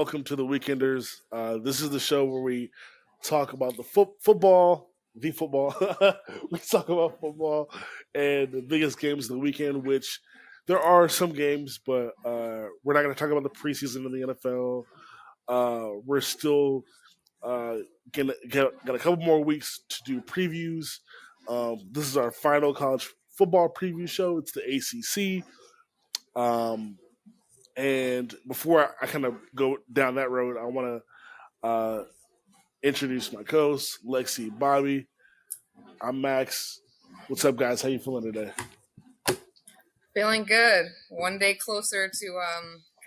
welcome to the Weekenders. This is the show where we talk about the football, the football. We talk about football and the biggest games of the weekend, which there are some games, but we're not going to talk about the preseason in the NFL. We're still gonna got a couple more weeks to do previews. This is our final college football preview show. It's the ACC. Um, and before I kind of go down that road, I want to introduce my co-hosts, Lexi, Bobby. I'm Max. What's up, guys? How you feeling today? Feeling good. One day closer to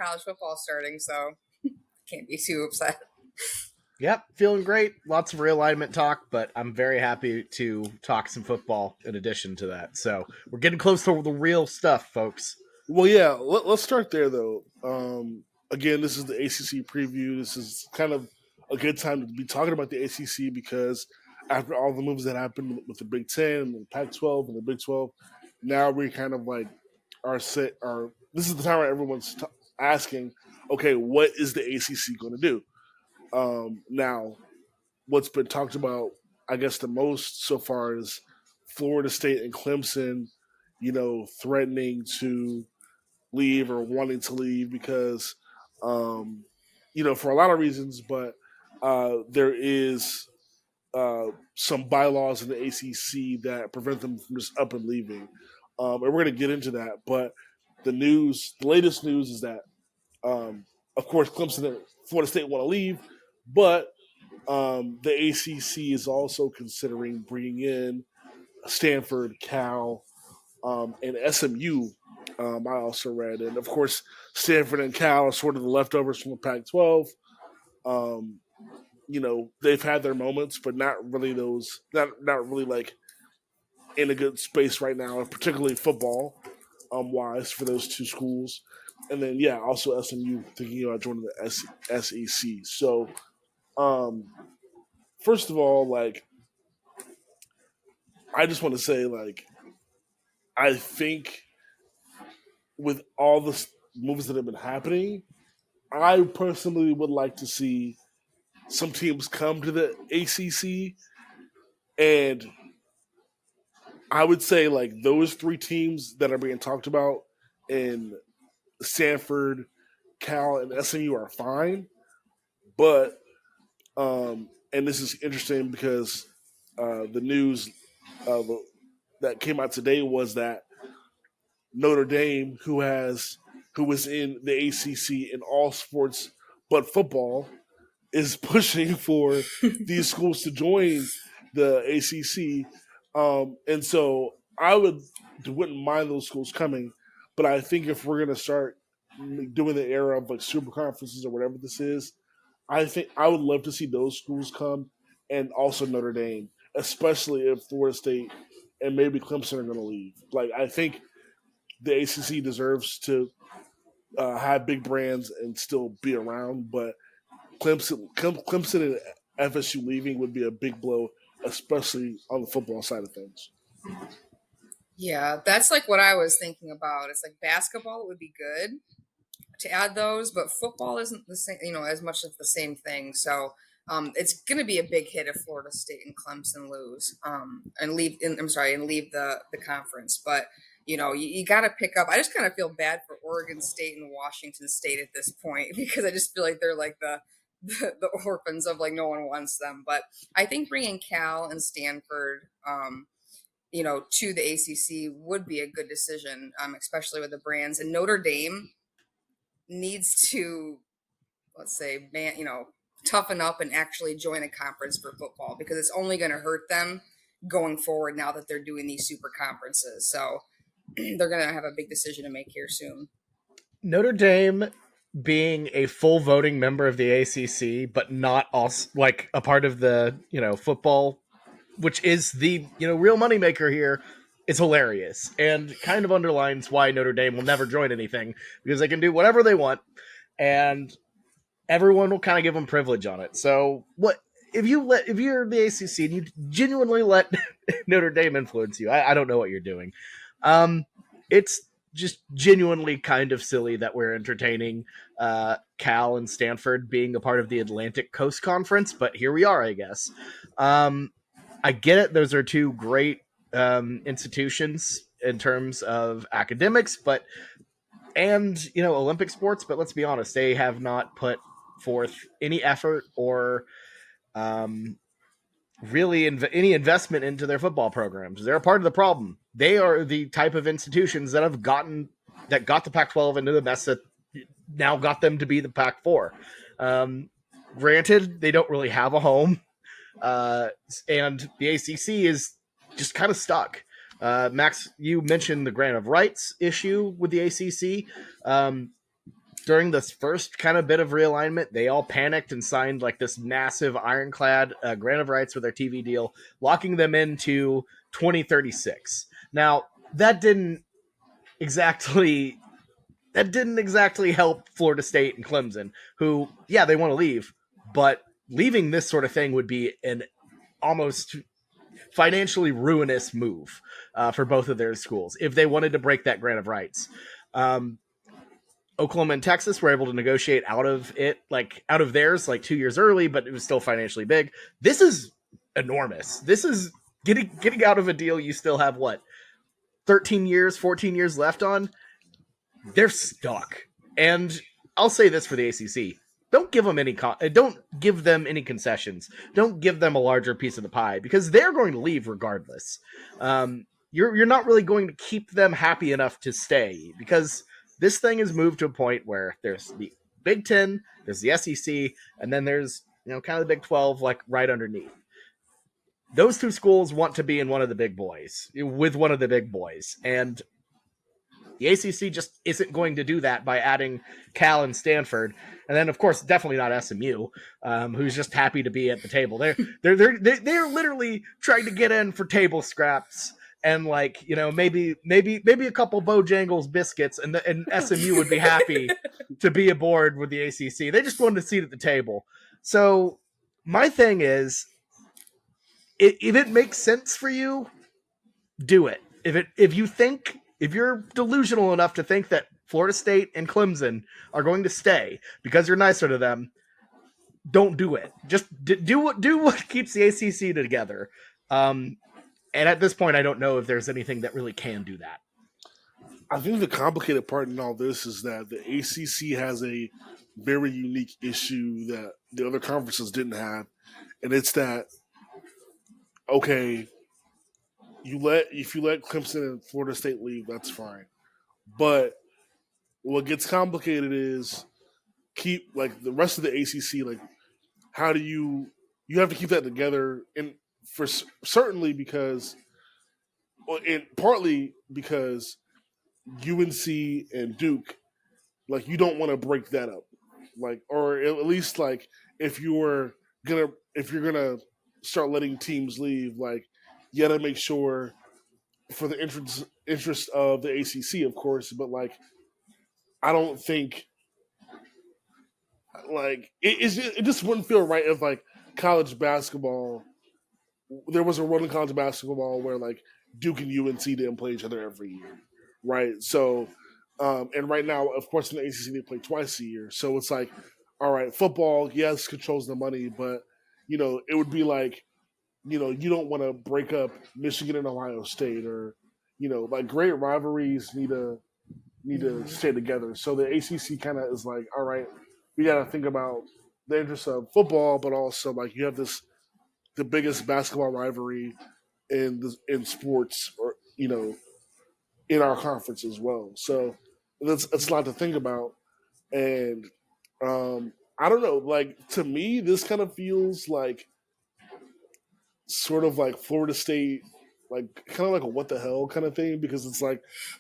college football starting, so can't be too upset. Yep, feeling great. Lots of realignment talk, but I'm very happy to talk some football in addition to that. So we're getting close to the real stuff, folks. Well, yeah, let's start there, though. Again, this is the ACC preview. This is kind of a good time to be talking about the ACC because after all the moves that happened with the Big Ten and the Pac-12 and the Big 12, now we kind of like are set. This is the time where everyone's asking, okay, what is the ACC going to do? Now, what's been talked about, I guess, the most so far is Florida State and Clemson, threatening to leave or wanting to leave because, for a lot of reasons, but there is some bylaws in the ACC that prevent them from just up and leaving. And we're going to get into that. But the latest news is that, of course, Clemson and Florida State want to leave, but the ACC is also considering bringing in Stanford, Cal, and SMU. I also read, and of course, Stanford and Cal are sort of the leftovers from the Pac-12. They've had their moments, but not really those. Not really like in a good space right now, particularly football wise for those two schools. And then also SMU thinking about joining the SEC. So, first of all, I just want to say, I think with all the moves that have been happening, I personally would like to see some teams come to the ACC, and I would say those three teams that are being talked about in Stanford, Cal, and SMU are fine, but and this is interesting because the news that came out today was that Notre Dame, who was in the ACC in all sports but football, is pushing for these schools to join the ACC, and so I wouldn't mind those schools coming, but I think if we're going to start doing the era of super conferences or whatever this is, I think I would love to see those schools come, and also Notre Dame, especially if Florida State and maybe Clemson are going to leave. I think the ACC deserves to have big brands and still be around, but Clemson and FSU leaving would be a big blow, especially on the football side of things. Yeah, that's what I was thinking about. It's basketball would be good to add those, but football isn't the same, as much as the same thing. So it's going to be a big hit if Florida State and Clemson lose and leave. And leave the conference. But you got to pick up. I just kind of feel bad for Oregon State and Washington State at this point because I just feel like they're the orphans of no one wants them. But I think bringing Cal and Stanford, to the ACC would be a good decision, especially with the brands. And Notre Dame needs to, let's say, toughen up and actually join a conference for football because it's only going to hurt them going forward now that they're doing these super conferences. So they're going to have a big decision to make here soon. Notre Dame being a full voting member of the ACC, but not also a part of the, football, which is the, real moneymaker here, is hilarious and kind of underlines why Notre Dame will never join anything because they can do whatever they want and everyone will kind of give them privilege on it. So what if you're the ACC and you genuinely let Notre Dame influence you? I don't know what you're doing. It's just genuinely kind of silly that we're entertaining Cal and Stanford being a part of the Atlantic Coast Conference, but here we are, I guess. I get it; those are two great institutions in terms of academics, and Olympic sports. But let's be honest, they have not put forth any effort or really any investment into their football programs. They're a part of the problem. They are the type of institutions that got the Pac-12 into the mess that now got them to be the Pac-4. Granted, they don't really have a home, and the ACC is just kind of stuck. Max, you mentioned the grant of rights issue with the ACC. During this first kind of bit of realignment, they all panicked and signed like this massive ironclad grant of rights with their TV deal, locking them into 2036. Now, that didn't exactly help Florida State and Clemson, who, yeah, they want to leave, but leaving this sort of thing would be an almost financially ruinous move for both of their schools if they wanted to break that grant of rights. Oklahoma and Texas were able to negotiate out of theirs like 2 years early, but it was still financially big. This is enormous. This is getting out of a deal you still have 13 years, 14 years left on. They're stuck. And I'll say this for the ACC. Don't give them any concessions. Don't give them a larger piece of the pie, because they're going to leave regardless. You're not really going to keep them happy enough to stay, because this thing has moved to a point where there's the Big Ten, there's the SEC, and then there's kind of the Big 12 like right underneath. Those two schools want to be in one of the big boys, with one of the big boys, and the ACC just isn't going to do that by adding Cal and Stanford, and then of course definitely not SMU, who's just happy to be at the table. They're literally trying to get in for table scraps. And maybe a couple Bojangles biscuits, and SMU would be happy to be aboard with the ACC. They just wanted a seat at the table. So my thing is, if it makes sense for you, do it. If you're delusional enough to think that Florida State and Clemson are going to stay because you're nicer to them, don't do it. Just do what keeps the ACC together. And at this point, I don't know if there's anything that really can do that. I think the complicated part in all this is that the ACC has a very unique issue that the other conferences didn't have, and it's that, okay, if you let Clemson and Florida State leave, that's fine, but what gets complicated is keep the rest of the ACC. How do you have to keep that together? And certainly because, and partly because UNC and Duke, you don't want to break that up, or at least if you're gonna start letting teams leave, you gotta make sure for the interest of the ACC, of course, but I don't think it just wouldn't feel right if college basketball. There was a run in college basketball where Duke and UNC didn't play each other every year, right? So, and right now, of course, in the ACC they play twice a year. So it's all right, football, yes, controls the money, but it would be you don't want to break up Michigan and Ohio State, or great rivalries need to stay together. So the ACC kind of is all right, we got to think about the interest of football, but also you have the biggest basketball rivalry in sports, or in our conference as well. So it's a lot to think about, and I don't know. To me, this kind of feels sort of Florida State, kind of a what the hell kind of thing, because it's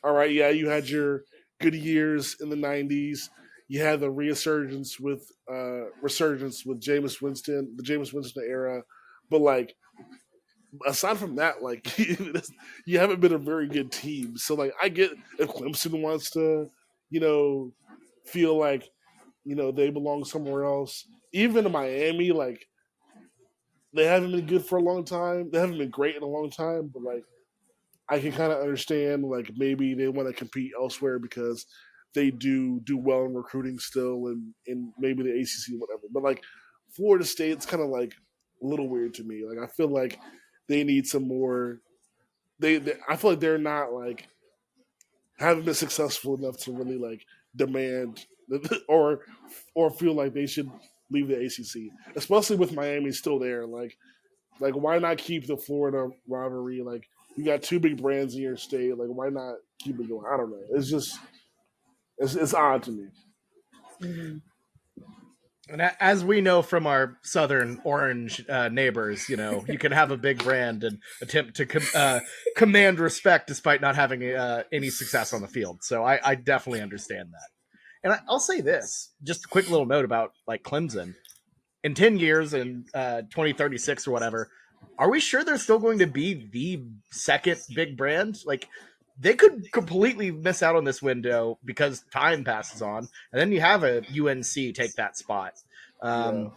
all right, yeah, you had your good years in the '90s. You had the resurgence with Jameis Winston, the Jameis Winston era. But aside from that, you haven't been a very good team. So I get if Clemson wants to, feel they belong somewhere else. Even in Miami, they haven't been good for a long time. They haven't been great in a long time. But I can kind of understand like maybe they want to compete elsewhere because they do well in recruiting still, and in maybe the ACC whatever. But like Florida State's kind of like a little weird to me. Like I feel like they need some more. They I feel like they're not like haven't been successful enough to really like demand or feel like they should leave the ACC, especially with Miami still there. Like why not keep the Florida rivalry? Like you got two big brands in your state. Like why not keep it going? I don't know. It's just it's odd to me. Mm-hmm. And as we know from our Southern Orange neighbors, you can have a big brand and attempt to command respect despite not having any success on the field. So I definitely understand that. And I'll say this, just a quick little note about like Clemson. In 10 years, in 2036 or whatever, are we sure they're still going to be the second big brand? Like, they could completely miss out on this window because time passes on, and then you have a UNC take that spot. Yeah.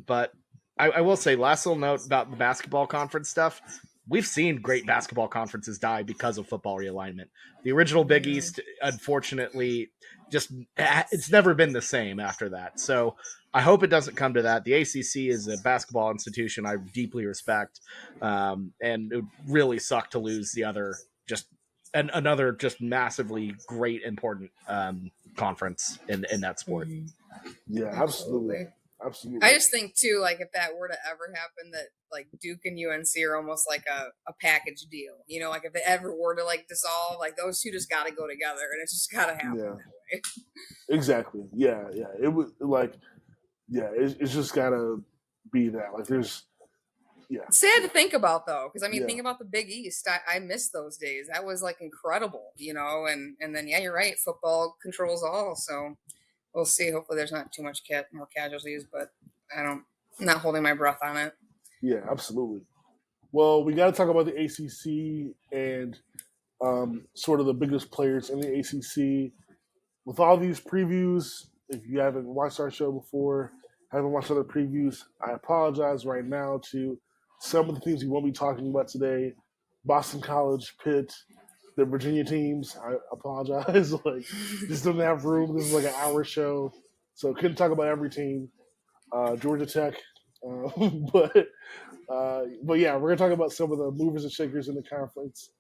But I will say, last little note about the basketball conference stuff. We've seen great basketball conferences die because of football realignment. The original Big East, unfortunately, it's never been the same after that. So I hope it doesn't come to that. The ACC is a basketball institution I deeply respect, and it would really suck to lose the other another just massively great important conference in that sport. Yeah, absolutely. I just think too, like if that were to ever happen, that like Duke and UNC are almost like a package deal. Like if it ever were to like dissolve, like those two just got to go together, and it's just got to happen that way. Exactly. Yeah. It was like, it's just gotta be that. Like there's. Yeah. It's sad to think about though, because I mean, think about the Big East. I miss those days. That was like incredible, and then you're right. Football controls all, so we'll see. Hopefully, there's not too much more casualties, but I'm not holding my breath on it. Yeah, absolutely. Well, we got to talk about the ACC and sort of the biggest players in the ACC. With all these previews, if you haven't watched our show before, haven't watched other previews, I apologize right now to some of the teams we won't be talking about today. Boston College, Pitt, the Virginia teams. I apologize. Like, just didn't have room. This is like an hour show, so couldn't talk about every team. Georgia Tech, but yeah, we're gonna talk about some of the movers and shakers in the conference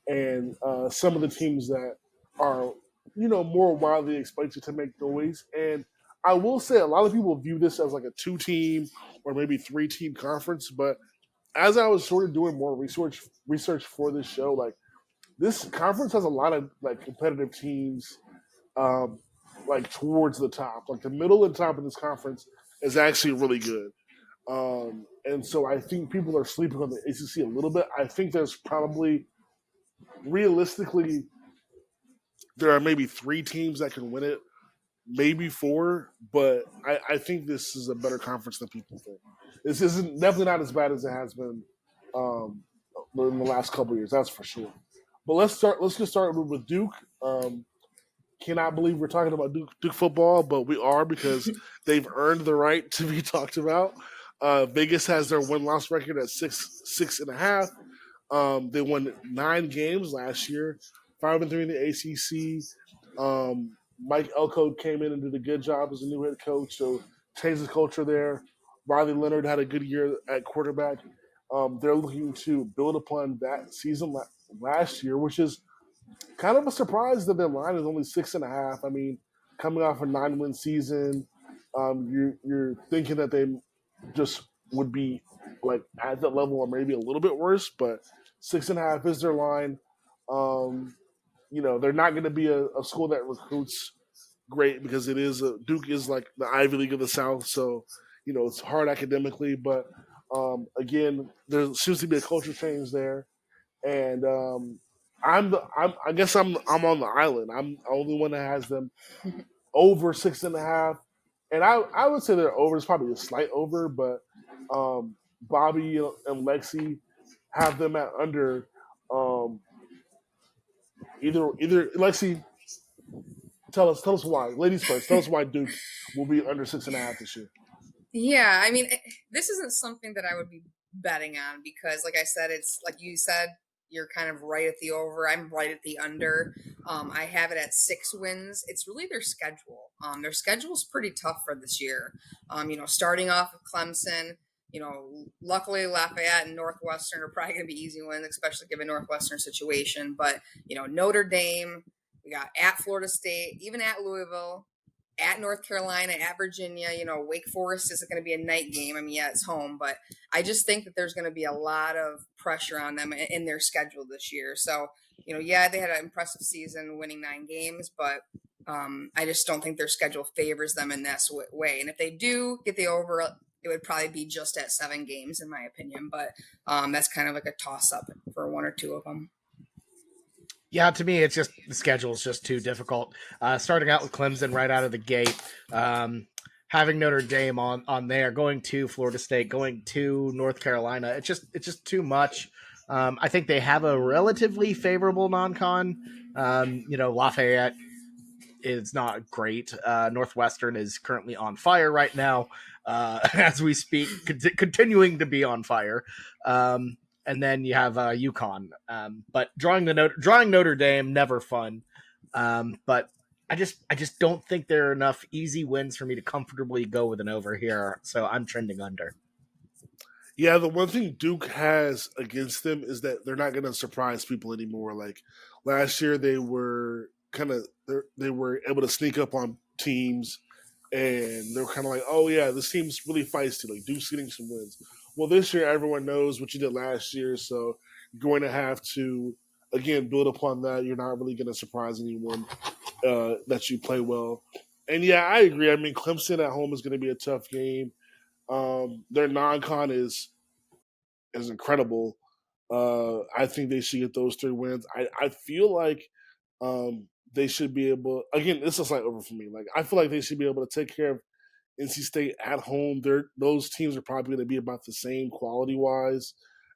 and some of the teams that are more widely expected to make noise. And I will say a lot of people view this as like a 2-team or maybe 3-team conference, but as I was sort of doing more research for this show, like this conference has a lot of like competitive teams, like towards the top. Like the middle and top of this conference is actually really good. And so I think people are sleeping on the ACC a little bit. I think there's probably, realistically, there are maybe 3 teams that can win it, maybe 4, but I think this is a better conference than people think. This isn't definitely not as bad as it has been in the last couple of years, that's for sure. But let's get started with Duke. Cannot believe we're talking about Duke football, but we are because they've earned the right to be talked about. Vegas has their win-loss record at 6.5. They won 9 games last year, 5-3 in the ACC. Mike Elko came in and did a good job as a new head coach, so changed the culture there. Riley Leonard had a good year at quarterback. They're looking to build upon that season last year, which is kind of a surprise that their line is only 6.5. I mean, coming off a 9-win season, you're thinking that they just would be like at that level or maybe a little bit worse, but 6.5 is their line. They're not going to be a school that recruits great because Duke is like the Ivy League of the South, so it's hard academically. But again, there seems to be a culture change there, and I guess I'm on the island. I'm the only one that has them over 6.5, and I would say they're over. It's probably a slight over, but Bobby and Lexi have them at under. Either Lexi, tell us why. Ladies first. Tell us why Duke will be under 6.5 this year. Yeah, I mean, this isn't something that I would be betting on because, like I said, it's like you said, you're kind of right at the over. I'm right at the under. I have it at 6 wins. It's really their schedule. Their schedule is pretty tough for this year. Starting off with Clemson. Luckily Lafayette and Northwestern are probably going to be easy wins, especially given Northwestern situation. But Notre Dame, we got at Florida State, even at Louisville, at North Carolina, at Virginia. Wake Forest isn't going to be a night game. I mean, yeah, it's home, but I just think that there's going to be a lot of pressure on them in their schedule this year. So, yeah, they had an impressive season winning 9 games, but I just don't think their schedule favors them in this way. And if they do get the over, it would probably be just at 7 games, in my opinion. But that's kind of like a toss-up for 1 or 2 of them. Yeah, to me, it's just the schedule is just too difficult. Starting out with Clemson right out of the gate, having Notre Dame on there, going to Florida State, going to North Carolina, it's just too much. I think they have a relatively favorable non-con. Lafayette is not great. Northwestern is currently on fire right now, as we speak, continuing to be on fire. And then you have UConn. But drawing Notre Dame, never fun. But I just don't think there are enough easy wins for me to comfortably go with an over here. So I'm trending under. Yeah, the one thing Duke has against them is that they're not going to surprise people anymore. Like last year, they were they were able to sneak up on teams, and they're kind of like, oh yeah, this team's really feisty. Like Duke's getting some wins. Well, this year everyone knows what you did last year, so you're going to have to again build upon that. You're not really going to surprise anyone that you play well. And yeah, I agree. I mean, Clemson at home is going to be a tough game. Their non-con is incredible. I think they should get those 3 wins. I feel like they should be able. Again, this is like over for me. Like I feel like they should be able to take care of NC State at home. Those teams are probably going to be about the same quality wise.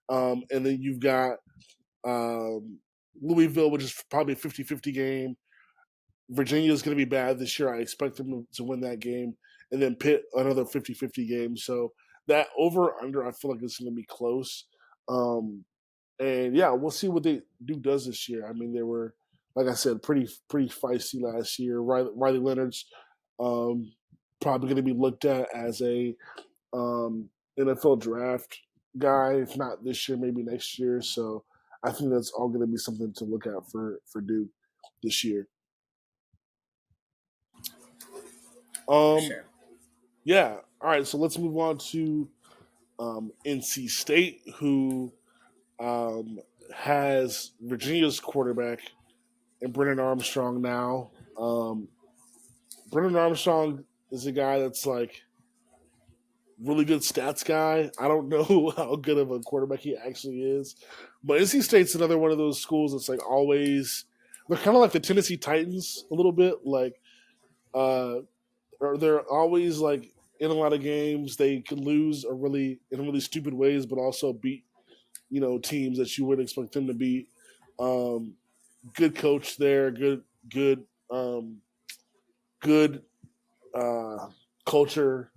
And then you've got Louisville, which is probably a 50-50 game. Virginia is going to be bad this year. I expect them to win that game. And then Pitt, another 50-50 game. So that over-under, I feel like it's going to be close. And yeah, we'll see what Duke does this year. I mean, they were, like I said, pretty feisty last year. Riley Leonard's probably going to be looked at as a NFL draft guy, if not this year, maybe next year. So I think that's all going to be something to look at for Duke this year. Sure. Yeah. All right. So let's move on to NC State, who has Virginia's quarterback and Brennan Armstrong now. Brennan Armstrong is a guy that's like really good stats guy. I don't know how good of a quarterback he actually is, but NC State's another one of those schools that's like always. They're kind of like the Tennessee Titans a little bit, like. Or they're always like in a lot of games. They can lose in really stupid ways, but also beat teams that you wouldn't expect them to beat. Good coach there, good culture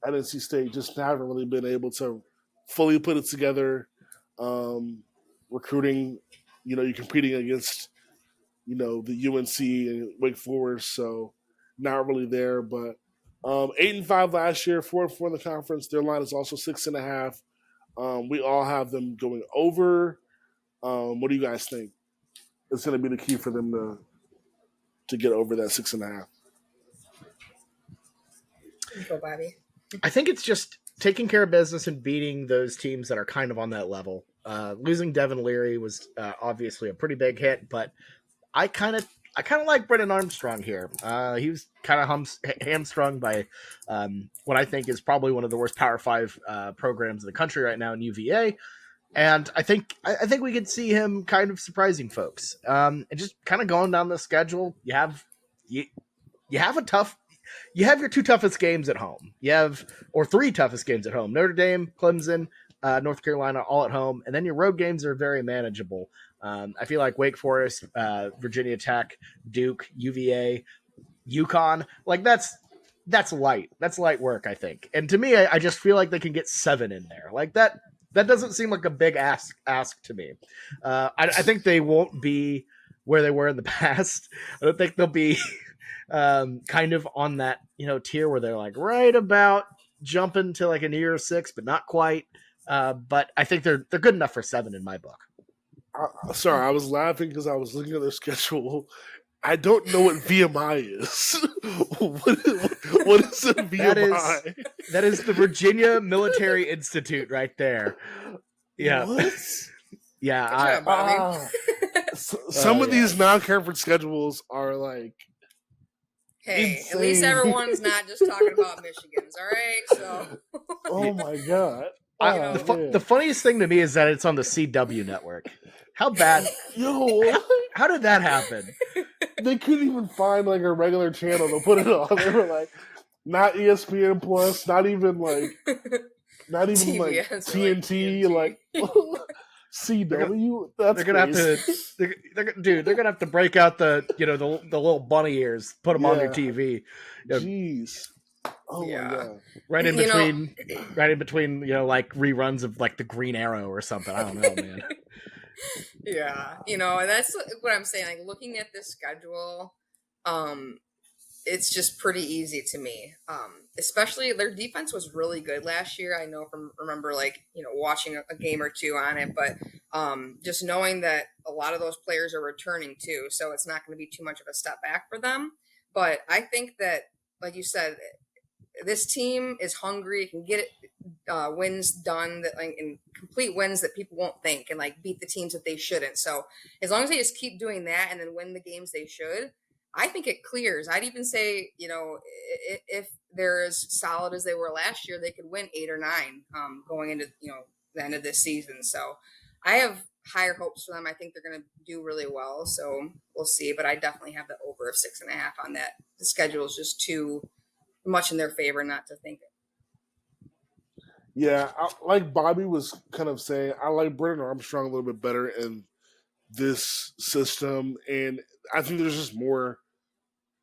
at NC State. Just haven't really been able to fully put it together. Recruiting, you're competing against the UNC and Wake Forest, so not really there. But 8-5 last year, 4-4 in the conference. Their line is also 6.5. We all have them going over. What do you guys think? It's going to be the key for them to get over that 6.5. Go, Bobby. I think it's just taking care of business and beating those teams that are kind of on that level. Losing Devin Leary was obviously a pretty big hit, but I kind of like Brennan Armstrong here. He was kind of hamstrung by what I think is probably one of the worst Power 5 programs in the country right now in UVA. And I think we could see him kind of surprising folks. And just kind of going down the schedule, you have your 2 toughest games at home. Or 3 toughest games at home. Notre Dame, Clemson, North Carolina, all at home. And then your road games are very manageable. I feel like Wake Forest, Virginia Tech, Duke, UVA, UConn, like that's light. That's light work, I think. And to me, I just feel like they can get 7 in there. Like that that doesn't seem like a big ask to me. I think they won't be where they were in the past. I don't think they'll be kind of on that tier where they're like right about jumping to like a New Year's Six, but not quite. But I think they're good enough for 7 in my book. Sorry, I was laughing because I was looking at their schedule. I don't know what VMI is. what is a VMI? That is the Virginia Military Institute right there. Yeah. What? Yeah. Some of these non-conference schedules are like. Hey, insane. at least everyone's not just talking about Michigan's, all right? So. Oh my god. The funniest thing to me is that it's on the CW network. How bad? How did that happen? They couldn't even find like a regular channel to put it on. They were like, not ESPN Plus, not even like TNT, like CW. That's they're gonna crazy. They're gonna have to break out the the little bunny ears, put them on their TV. Jeez. Oh my god! Right in between, like reruns of like the Green Arrow or something. I don't know, man. Yeah, and that's what I'm saying. Like looking at this schedule, it's just pretty easy to me. Especially their defense was really good last year. I remember watching a game or two on it, but just knowing that a lot of those players are returning too, so it's not going to be too much of a step back for them. But I think that, like you said, this team is hungry. It can get wins done and complete wins that people won't think, and like beat the teams that they shouldn't. So as long as they just keep doing that and then win the games they should, I think it clears. I'd even say, if they're as solid as they were last year, they could win 8 or 9 going into the end of this season. So I have higher hopes for them. I think they're going to do really well. So we'll see. But I definitely have the over of 6.5 on that. The schedule is just too much in their favor not to think it. Yeah, like Bobby was kind of saying, I like Brennan Armstrong a little bit better in this system, and I think there's just going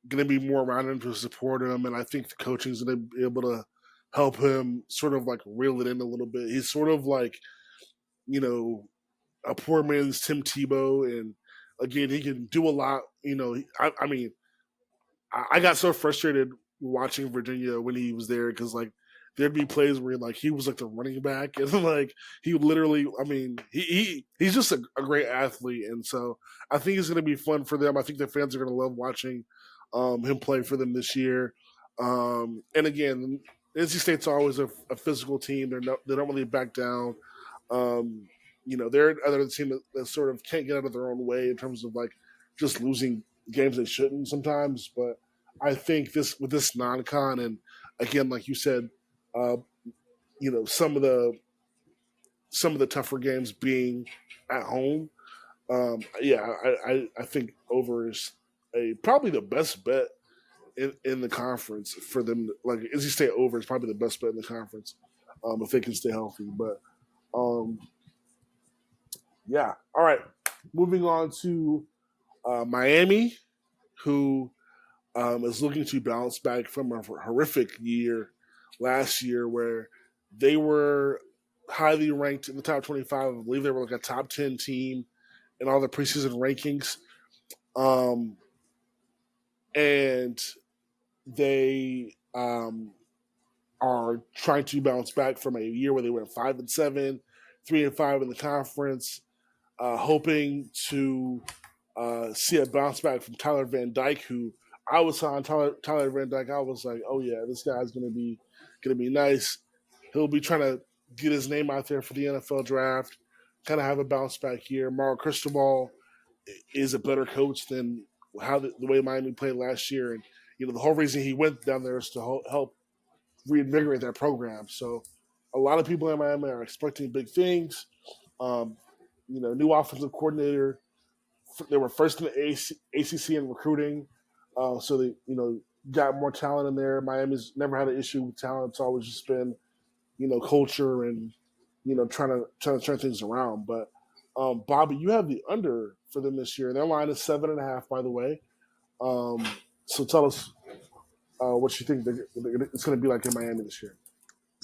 to be more around him to support him, and I think the coaching is going to be able to help him sort of like reel it in a little bit. He's sort of like, a poor man's Tim Tebow, and again, he can do a lot. I mean, I got so frustrated watching Virginia when he was there because like there'd be plays where like he was like the running back and like he literally, I mean, he's just a great athlete, and so I think it's going to be fun for them. I think the fans are going to love watching him play for them this year. And again, NC State's always a physical team. They don't really back down. They're another team that sort of can't get out of their own way in terms of like just losing games they shouldn't sometimes, but I think with this non-con, and again, like you said, some of the tougher games being at home, I think over is probably the best bet in the conference for them. Like NC State over is probably the best bet in the conference if they can stay healthy. But yeah, all right. Moving on to Miami, who is looking to bounce back from a horrific year last year where they were highly ranked in the top 25. I believe they were like a top 10 team in all the preseason rankings. And they are trying to bounce back from a year where they went 5-7, 3-5 in the conference, hoping to see a bounce back from Tyler Van Dyke, who I was on Tyler Van Dyke. I was like, oh yeah, this guy's gonna be nice. He'll be trying to get his name out there for the NFL draft, kind of have a bounce back year. Mario Cristobal is a better coach than the way Miami played last year, and the whole reason he went down there is to help reinvigorate that program. So a lot of people in Miami are expecting big things. New offensive coordinator. They were first in the ACC in recruiting, so they got more talent in there. Miami's never had an issue with talent. It's always just been culture and trying to turn things around. But Bobby, you have the under for them this year. Their line is 7.5, by the way. So tell us what you think it's going to be like in Miami this year.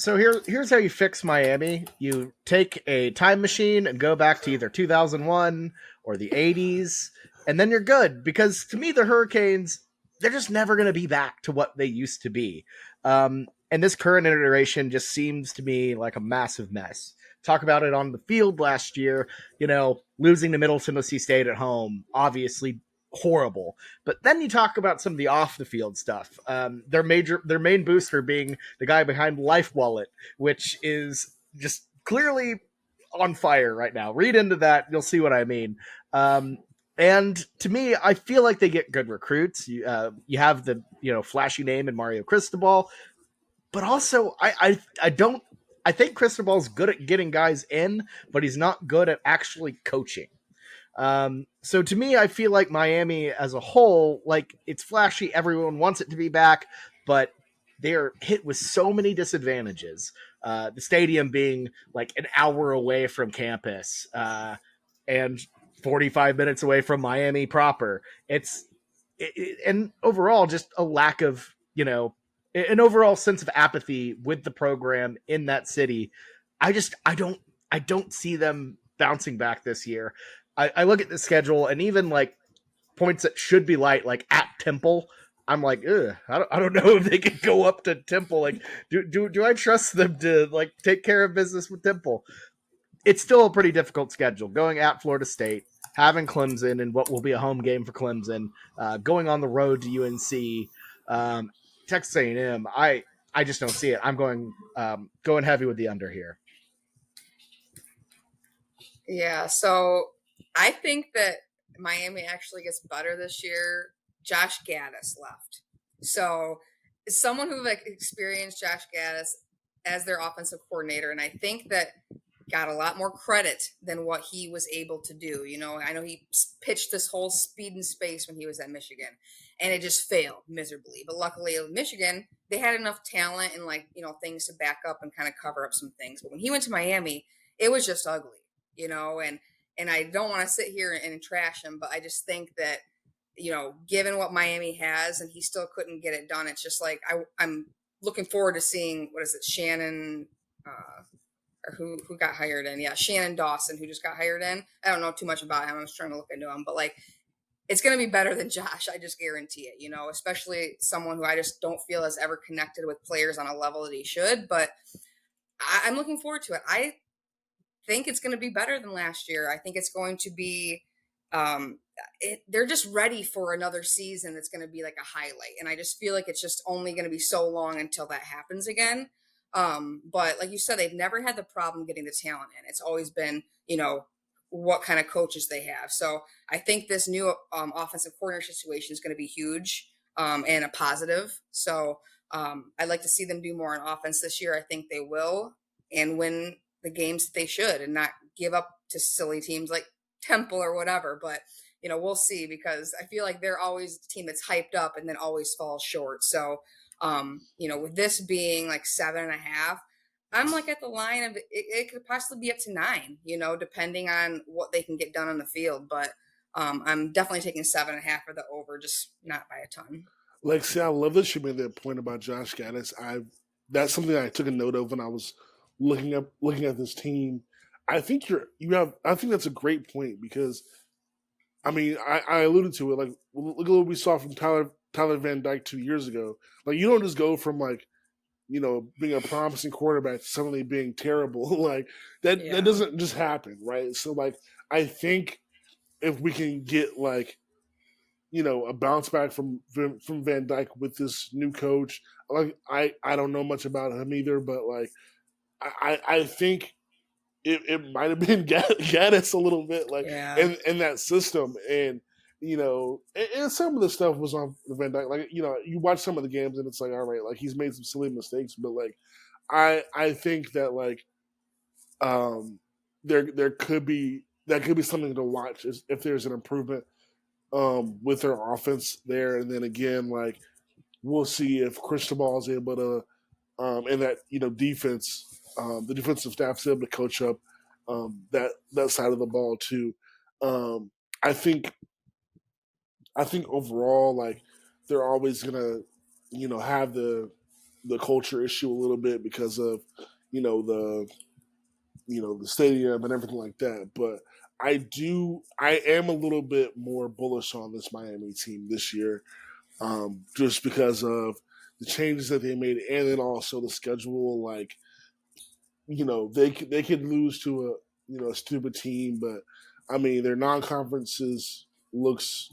So here's how you fix Miami. You take a time machine and go back to either 2001 or the 80s, and then you're good. Because to me, the Hurricanes, they're just never going to be back to what they used to be. And this current iteration just seems to me like a massive mess. Talk about it on the field last year, losing to Middle Tennessee State at home, obviously horrible. But then you talk about some of the off the field stuff. Their main booster being the guy behind Life Wallet, which is just clearly on fire right now. Read into that, you'll see what I mean. And to me, I feel like they get good recruits. You have the flashy name in Mario Cristobal, but also I don't. I think Cristobal's good at getting guys in, but he's not good at actually coaching. So to me, I feel like Miami as a whole, like it's flashy. Everyone wants it to be back, but they're hit with so many disadvantages. The stadium being like an hour away from campus, and 45 minutes away from Miami proper. And overall just a lack of, an overall sense of apathy with the program in that city. I don't see them bouncing back this year. I look at the schedule and even like points that should be light, like at Temple, I'm like, ugh, I don't know if they could go up to Temple. Like, do I trust them to like take care of business with Temple? It's still a pretty difficult schedule. Going at Florida State, having Clemson in what will be a home game for Clemson, going on the road to UNC, Texas A&M. I just don't see it. I'm going heavy with the under here. Yeah, so I think that Miami actually gets better this year. Josh Gaddis left. So, as someone who like experienced Josh Gaddis as their offensive coordinator, and I think that got a lot more credit than what he was able to do. I know he pitched this whole speed and space when he was at Michigan, and it just failed miserably. But luckily, in Michigan, they had enough talent and things to back up and kind of cover up some things. But when he went to Miami, it was just ugly. And I don't want to sit here and trash him, but I just think that, given what Miami has and he still couldn't get it done, it's just like I'm looking forward to seeing, what is it, Shannon, or who got hired in? Yeah, Shannon Dawson, who just got hired in. I don't know too much about him. I was trying to look into him, but it's going to be better than Josh. I just guarantee it, especially someone who I just don't feel has ever connected with players on a level that he should. But I'm looking forward to it. I think it's going to be better than last year. I think it's going to be, they're just ready for another season that's going to be like a highlight. And I just feel like it's just only going to be so long until that happens again. But like you said, they've never had the problem getting the talent in. It's always been, what kind of coaches they have. So I think this new offensive coordinator situation is going to be huge and a positive. So I'd like to see them do more on offense this year. I think they will, and win the games that they should, and not give up to silly teams like Temple or whatever. But we'll see, because I feel like they're always the team that's hyped up and then always falls short. So with this being like 7.5, I'm like at the line of it could possibly be up to 9, depending on what they can get done on the field. But I'm definitely taking 7.5 for the over, just not by a ton. Lexi, I love that you made that point about Josh Gaddis. That's something I took a note of when I was looking at this team. I think I think that's a great point, because I mean, I alluded to it. Like, look at what we saw from Tyler Van Dyke 2 years ago. Like, you don't just go from being a promising quarterback to suddenly being terrible. Like that Yeah. that doesn't just happen, right? So I think if we can get a bounce back from Van Dyke with this new coach. Like, I don't know much about him either, but I think it might have been Gaddis a little bit, Yeah. in that system. And and some of the stuff was on the Van Dyke. Like, you watch some of the games and it's like, all right, like he's made some silly mistakes, but I think that there could be something to watch if there's an improvement with their offense there. And then again, we'll see if Cristobal is able to and that defense, the defensive staff's able to coach up that side of the ball too. Um, I think overall, they're always gonna have the the culture issue a little bit because of the the stadium and everything like that. But I am a little bit more bullish on this Miami team this year, just because of the changes that they made, and then also the schedule. Like, they could lose to a stupid team, but I mean their non-conferences looks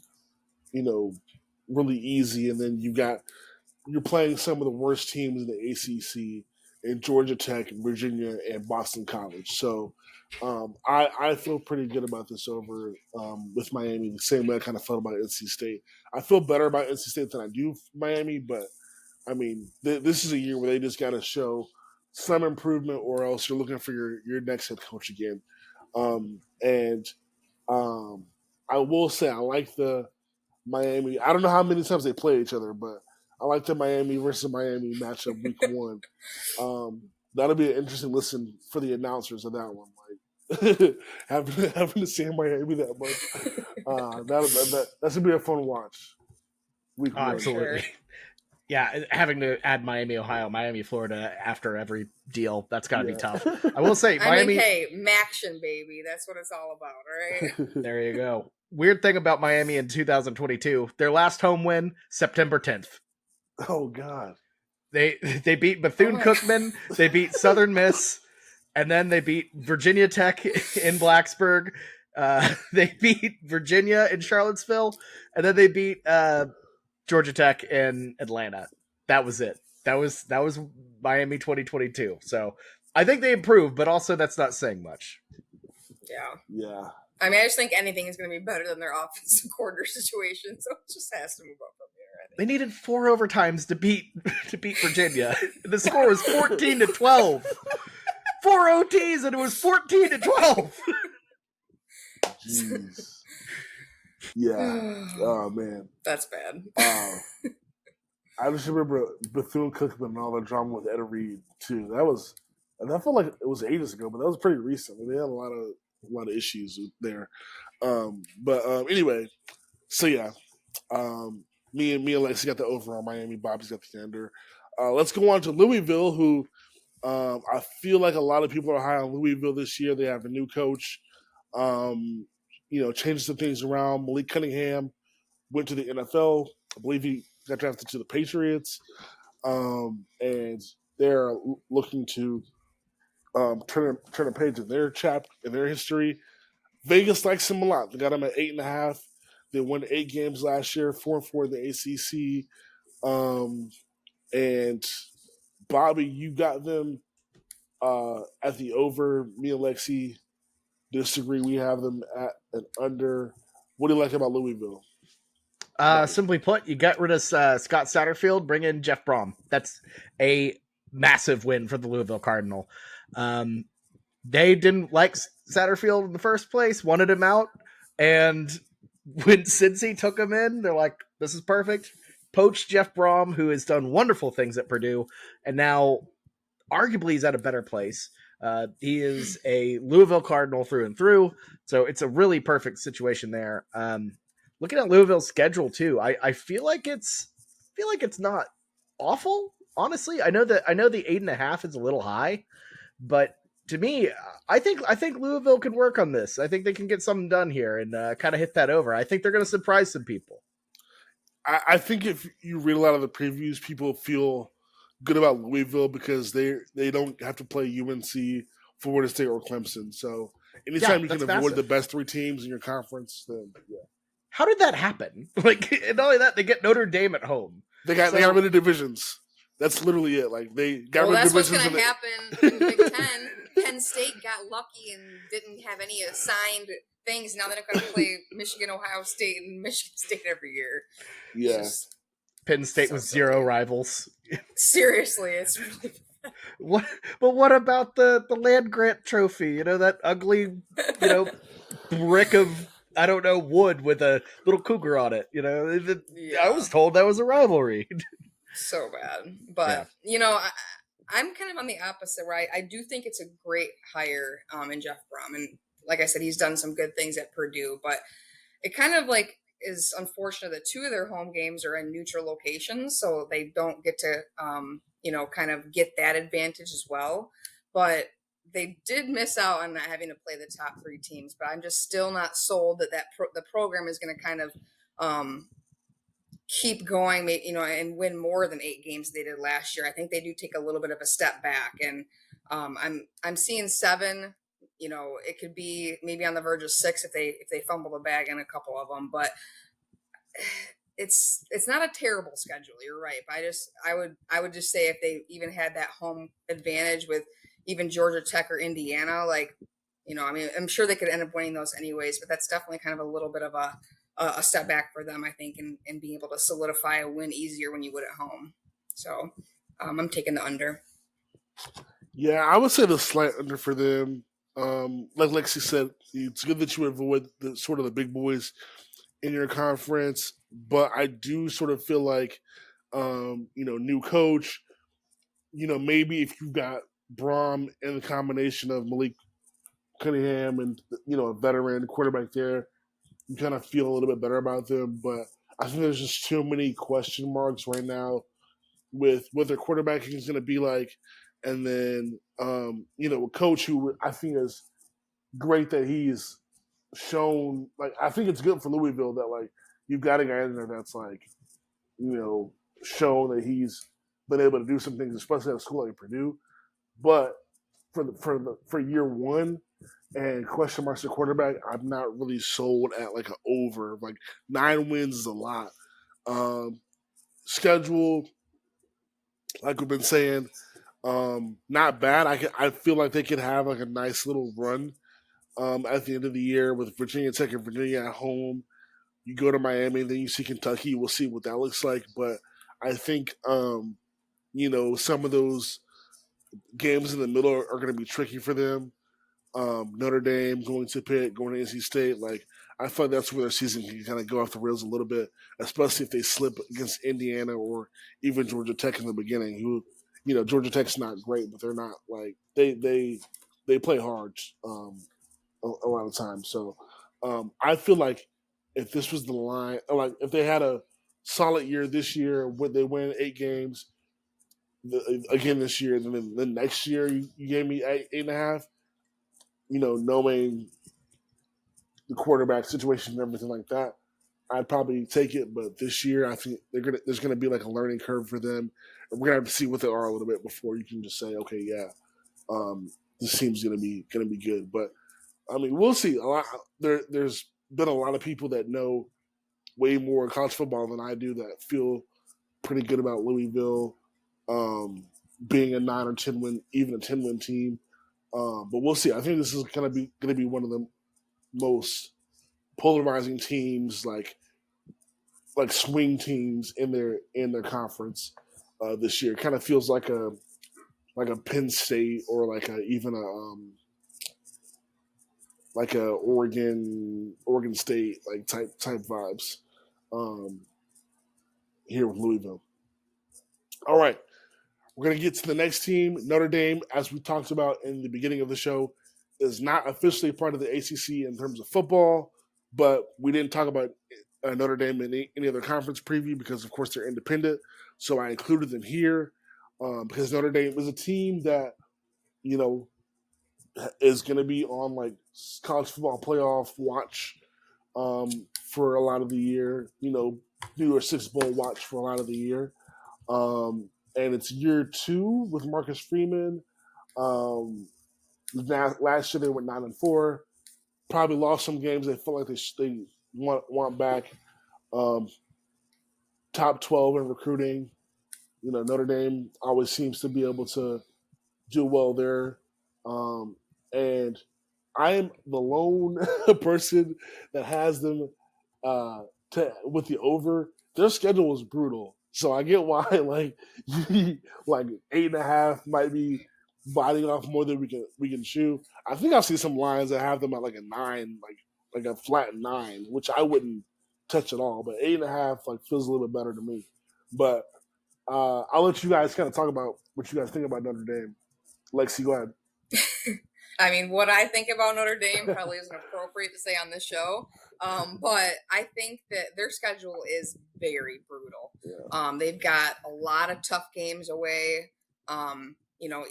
really easy, and then you're playing some of the worst teams in the ACC in Georgia Tech, Virginia, and Boston College. So I feel pretty good about this over with Miami, the same way I kind of felt about NC State. I feel better about NC State than I do Miami, but I mean, this is a year where they just got to show some improvement, or else you're looking for your next head coach again. And I will say I like the Miami. I don't know how many times they play each other, but I like the Miami versus Miami matchup week one. That'll be an interesting listen for the announcers of that one. Like having to see Miami that much, that's gonna be a fun watch. Week one. Absolutely. Sure. Yeah, having to add Miami, Ohio, Miami, Florida after every deal, that's got to be tough. I will say, Miami. hey, Maction, baby. That's what it's all about, all right? There you go. Weird thing about Miami in 2022, their last home win, September 10th. Oh, God. They beat Bethune-Cookman, they beat Southern Miss, and then they beat Virginia Tech in Blacksburg. They beat Virginia in Charlottesville, and then they beat Georgia Tech in Atlanta. That was it. That was Miami 2022. So I think they improved, but also that's not saying much. Yeah. I mean, I just think anything is going to be better than their offensive quarter situation, so it just has to move up from here. I think. They needed 4 overtimes to beat Virginia. The score was 14-12. 4 OTs and it was 14-12. Jeez. Yeah. Oh, man. That's bad. I just remember Bethune-Cookman and all the drama with Ed Reed too. And I felt like it was ages ago, but that was pretty recent. They had a lot of issues there. Anyway, so yeah, me and Lexi got the over on Miami. Bobby's got the under. Let's go on to Louisville, who I feel like a lot of people are high on Louisville this year. They have a new coach. Changed some things around. Malik Cunningham went to the NFL. I believe he got drafted to the Patriots, and they're looking to turn a page in their in their history. Vegas likes him a lot. They got him at 8.5. They won 8 games last year, 4-4 in the ACC. And Bobby, you got them at the over. Me and Lexi disagree. We have them at an under. What do you like about Louisville? Simply put, you get rid of Scott Satterfield, bring in Jeff Brom. That's a massive win for the Louisville Cardinal. They didn't like Satterfield in the first place, wanted him out, and when Cincy took him in, they're like, this is perfect. Poached Jeff Brom, who has done wonderful things at Purdue, and now arguably he's at a better place. He is a Louisville Cardinal through and through, so it's a really perfect situation there. Looking at Louisville's schedule too, I feel like it's not awful. Honestly, I know the 8.5 is a little high, but to me, I think Louisville could work on this. I think they can get something done here and kind of hit that over. I think they're going to surprise some people. I think if you read a lot of the previews, people feel good about Louisville because they don't have to play UNC, Florida State, or Clemson. So anytime you can avoid massive. The best 3 teams in your conference, then yeah. How did that happen? Like, and not only that, they get Notre Dame at home. They got rid of divisions. That's literally it. Like they got rid of divisions. That's what's going to happen in the Big Ten. Penn State got lucky and didn't have any assigned things. Now they're going to play Michigan, Ohio State, and Michigan State every year. Yeah. Penn State with 0 rivals. Seriously, it's really bad. What about the land grant trophy? You know, that ugly, brick of, I don't know, wood with a little cougar on it. I was told that was a rivalry. So bad. But, I'm kind of on the opposite, right? I do think it's a great hire in Jeff Brom. And like I said, he's done some good things at Purdue. But it kind of is unfortunate that 2 of their home games are in neutral locations. So they don't get to kind of get that advantage as well. But they did miss out on not having to play the top three teams. But I'm just still not sold that the program is going to kind of keep going, and win more than 8 games they did last year. I think they do take a little bit of a step back, and I'm seeing 7. It could be maybe on the verge of 6 if they fumble the bag in a couple of them, but it's not a terrible schedule. You're right, but I would just say if they even had that home advantage with even Georgia Tech or Indiana, I'm sure they could end up winning those anyways, but that's definitely kind of a little bit of a step back for them, I think, and being able to solidify a win easier when you would at home. So I'm taking the under. Yeah, I would say the slight under for them. Like Lexi said, it's good that you avoid the sort of the big boys in your conference, but I do sort of feel like, new coach, maybe if you've got Brom and the combination of Malik Cunningham and, a veteran quarterback there, you kind of feel a little bit better about them. But I think there's just too many question marks right now with what their quarterbacking is going to be like. And then, a coach who I think is great that he's shown, like, I think it's good for Louisville that, like, you've got a guy in there that's, like, shown that he's been able to do some things, especially at a school like Purdue. But for year one and question marks at quarterback, I'm not really sold at, like, an over. Like, 9 wins is a lot. Schedule, like we've been saying, not bad. I feel like they could have, like, a nice little run at the end of the year with Virginia Tech and Virginia at home. You go to Miami, then you see Kentucky. We'll see what that looks like. But I think, some of those games in the middle are going to be tricky for them. Notre Dame, going to Pitt, going to NC State. Like, I feel like that's where their season can kind of go off the rails a little bit, especially if they slip against Indiana or even Georgia Tech in the beginning. Who, Georgia Tech's not great, but they're not like they play hard a lot of times. So I feel like if this was the line, like if they had a solid year this year, would they win 8 games again this year? And then next year you gave me 8.5. Knowing the quarterback situation and everything like that, I'd probably take it. But this year, I think there's gonna be like a learning curve for them. And we're gonna have to see what they are a little bit before you can just say, okay, yeah, this team's gonna be good. But I mean, we'll see. There's been a lot of people that know way more college football than I do that feel pretty good about Louisville being a 9 or 10 win, even a 10-win team. But we'll see. I think this is going to be one of the most polarizing teams, like swing teams in their conference this year. It kind of feels like a Penn State or even a Oregon State type vibes here with Louisville. All right. We're going to get to the next team. Notre Dame, as we talked about in the beginning of the show, is not officially part of the ACC in terms of football, but we didn't talk about Notre Dame in any other conference preview because, of course, they're independent. So I included them here because Notre Dame is a team that, is going to be on college football playoff watch for a lot of the year, New Year's Six Bowl watch for a lot of the year. And it's year 2 with Marcus Freeman. Last year they went 9-4. Probably lost some games they felt like they want back. Top 12 in recruiting. Notre Dame always seems to be able to do well there. And I am the lone person that has them with the over. Their schedule is brutal. So I get why 8.5 might be biting off more than we can chew. I think I've seen some lines that have them at a 9, like a flat 9, which I wouldn't touch at all. But 8.5 feels a little bit better to me. But I'll let you guys kind of talk about what you guys think about Notre Dame. Lexi, go ahead. I mean, what I think about Notre Dame probably isn't appropriate to say on this show, but I think that their schedule is very brutal. They've got a lot of tough games away.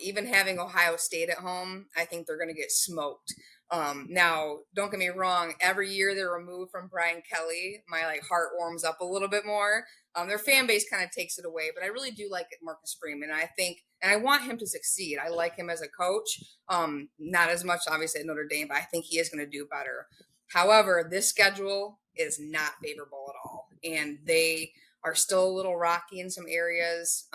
Even having Ohio State at home, I think they're going to get smoked. Now, don't get me wrong. Every year they're removed from Brian Kelly, my heart warms up a little bit more. Their fan base kind of takes it away, but I really do like Marcus Freeman. And I want him to succeed. I like him as a coach. Not as much, obviously, at Notre Dame, but I think he is going to do better. However, this schedule is not favorable at all, and they are still a little rocky in some areas.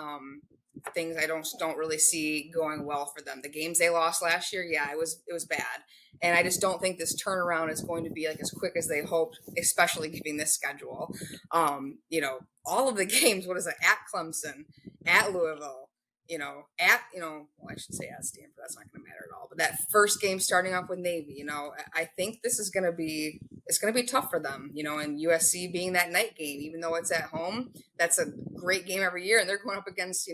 Things I don't really see going well for them. The games they lost last year, yeah, it was bad, and I just don't think this turnaround is going to be as quick as they hoped, especially given this schedule. All of the games. What is it? At Clemson, at Louisville. I should say at Stanford. That's not going to matter at all. But that first game starting off with Navy, I think this is going to be tough for them. And USC being that night game, even though it's at home, that's a great game every year, and they're going up against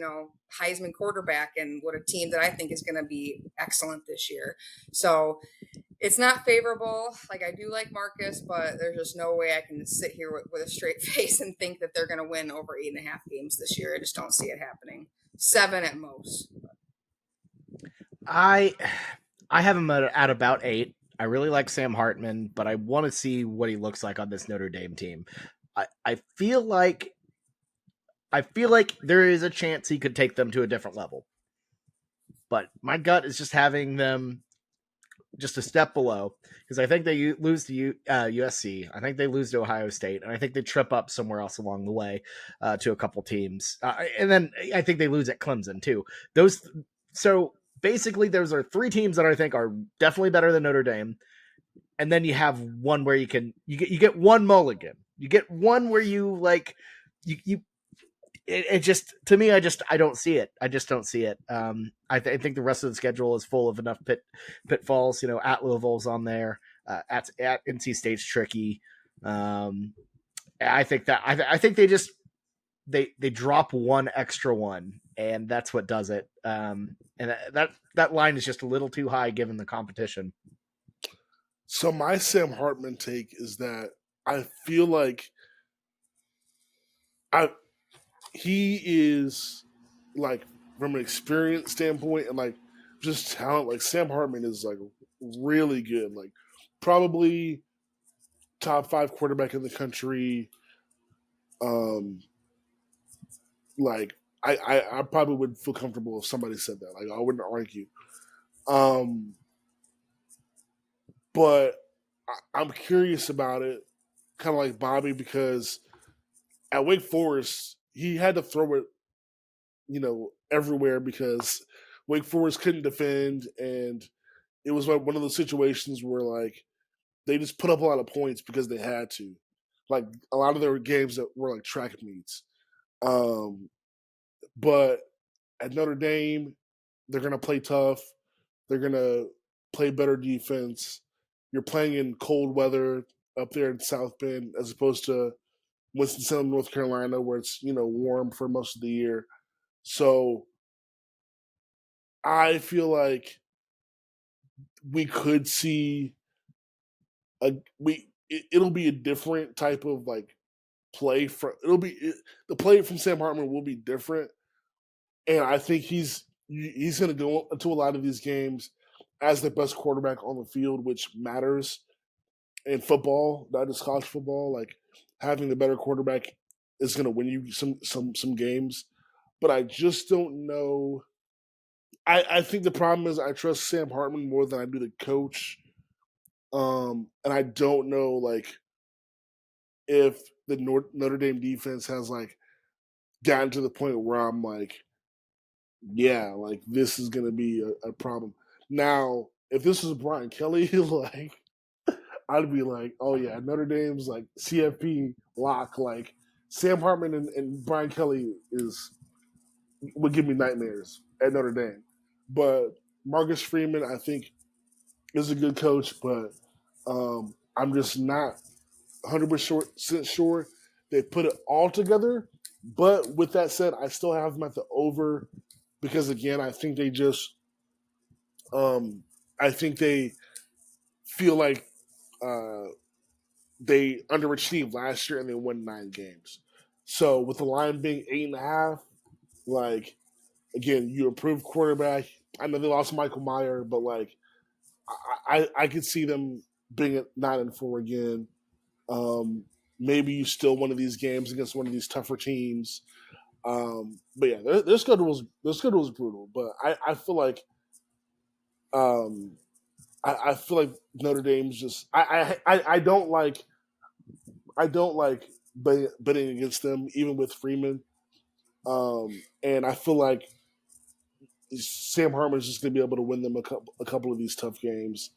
Heisman quarterback and what a team that I think is going to be excellent this year. So it's not favorable. I do like Marcus, but there's just no way I can sit here with a straight face and think that they're going to win over 8.5 games this year. I just don't see it happening. 7 at most. I have him at about 8. I really like Sam Hartman, but I want to see what he looks like on this Notre Dame team. I feel like there is a chance he could take them to a different level. But my gut is just having them just a step below, because I think they lose to USC. I think they lose to Ohio State, and I think they trip up somewhere else along the way to a couple teams. And then I think they lose at Clemson too. So basically those are 3 teams that I think are definitely better than Notre Dame. And then you have one where you get one mulligan. You get one where it just, to me, I don't see it. I just don't see it. I think the rest of the schedule is full of enough pitfalls. At Louisville's on there. At NC State's tricky. I think they drop one extra one, and that's what does it. And that line is just a little too high given the competition. So my Sam Hartman take is that I feel like he is from an experience standpoint and just talent. Sam Hartman is really good. Probably top 5 quarterback in the country. I probably would feel comfortable if somebody said that. I wouldn't argue. But I'm curious about it, kind of like Bobby, because at Wake Forest, he had to throw it, everywhere because Wake Forest couldn't defend, and it was one of those situations where they just put up a lot of points because they had to. A lot of their games that were track meets. But at Notre Dame, they're going to play tough. They're going to play better defense. You're playing in cold weather up there in South Bend as opposed to Winston-Salem, North Carolina, where it's, warm for most of the year. So I feel like we could see it'll be a different type of play the play from Sam Hartman will be different. And I think he's going to go into a lot of these games as the best quarterback on the field, which matters in football, not just college football. Having the better quarterback is going to win you some games. But I just don't know. I think the problem is I trust Sam Hartman more than I do the coach. And I don't know if the Notre Dame defense has gotten to the point where I'm this is going to be a problem. Now, if this was Brian Kelly, I'd be oh yeah, Notre Dame's CFP lock. Sam Hartman and Brian Kelly would give me nightmares at Notre Dame. But Marcus Freeman, I think, is a good coach, but I'm just not 100% sure they put it all together. But with that said, I still have them at the over because, again, I think they just I think they feel like uh, they underachieved last year and they won 9 games. So with the line being 8.5, like again, you improved quarterback. I know they lost Michael Meyer, but like I could see them being at 9-4 again. Um, Maybe you still one of these games against one of these tougher teams. But yeah, their schedule was brutal. But I feel like um, I feel like Notre Dame's just I don't like betting against them even with Freeman. And I feel like Sam Hartman's just going to be able to win them a couple of these tough games.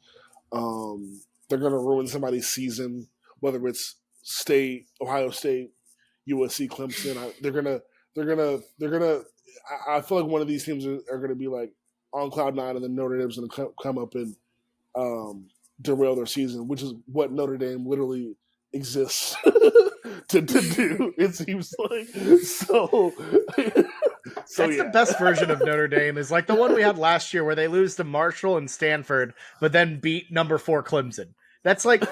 They're going to ruin somebody's season, whether it's State, Ohio State, USC, Clemson. They're gonna. I feel like one of these teams are going to be like on cloud nine, and then Notre Dame's going to come up and derail their season, which is what Notre Dame literally exists to do. It seems like so. That's the best version of Notre Dame is like the one we had last year where they lose to Marshall and Stanford, but then beat number 4 Clemson. That's like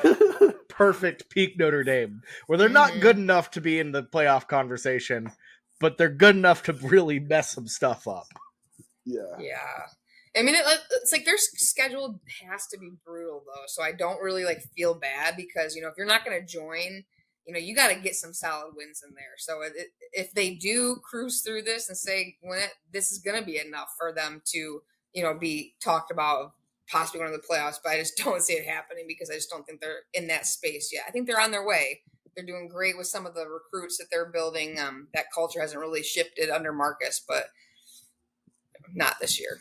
perfect peak Notre Dame, where they're not good enough to be in the playoff conversation, but they're good enough to really mess some stuff up. Yeah. I mean, it's like their schedule has to be brutal though, so I don't really like feel bad because if you're not going to join, you got to get some solid wins in there. So if they do cruise through this and say this is going to be enough for them to be talked about possibly going to the playoffs, but I just don't see it happening because I just don't think they're in that space yet. I think they're on their way. They're doing great with some of the recruits that they're building. That culture hasn't really shifted under Marcus, but not this year.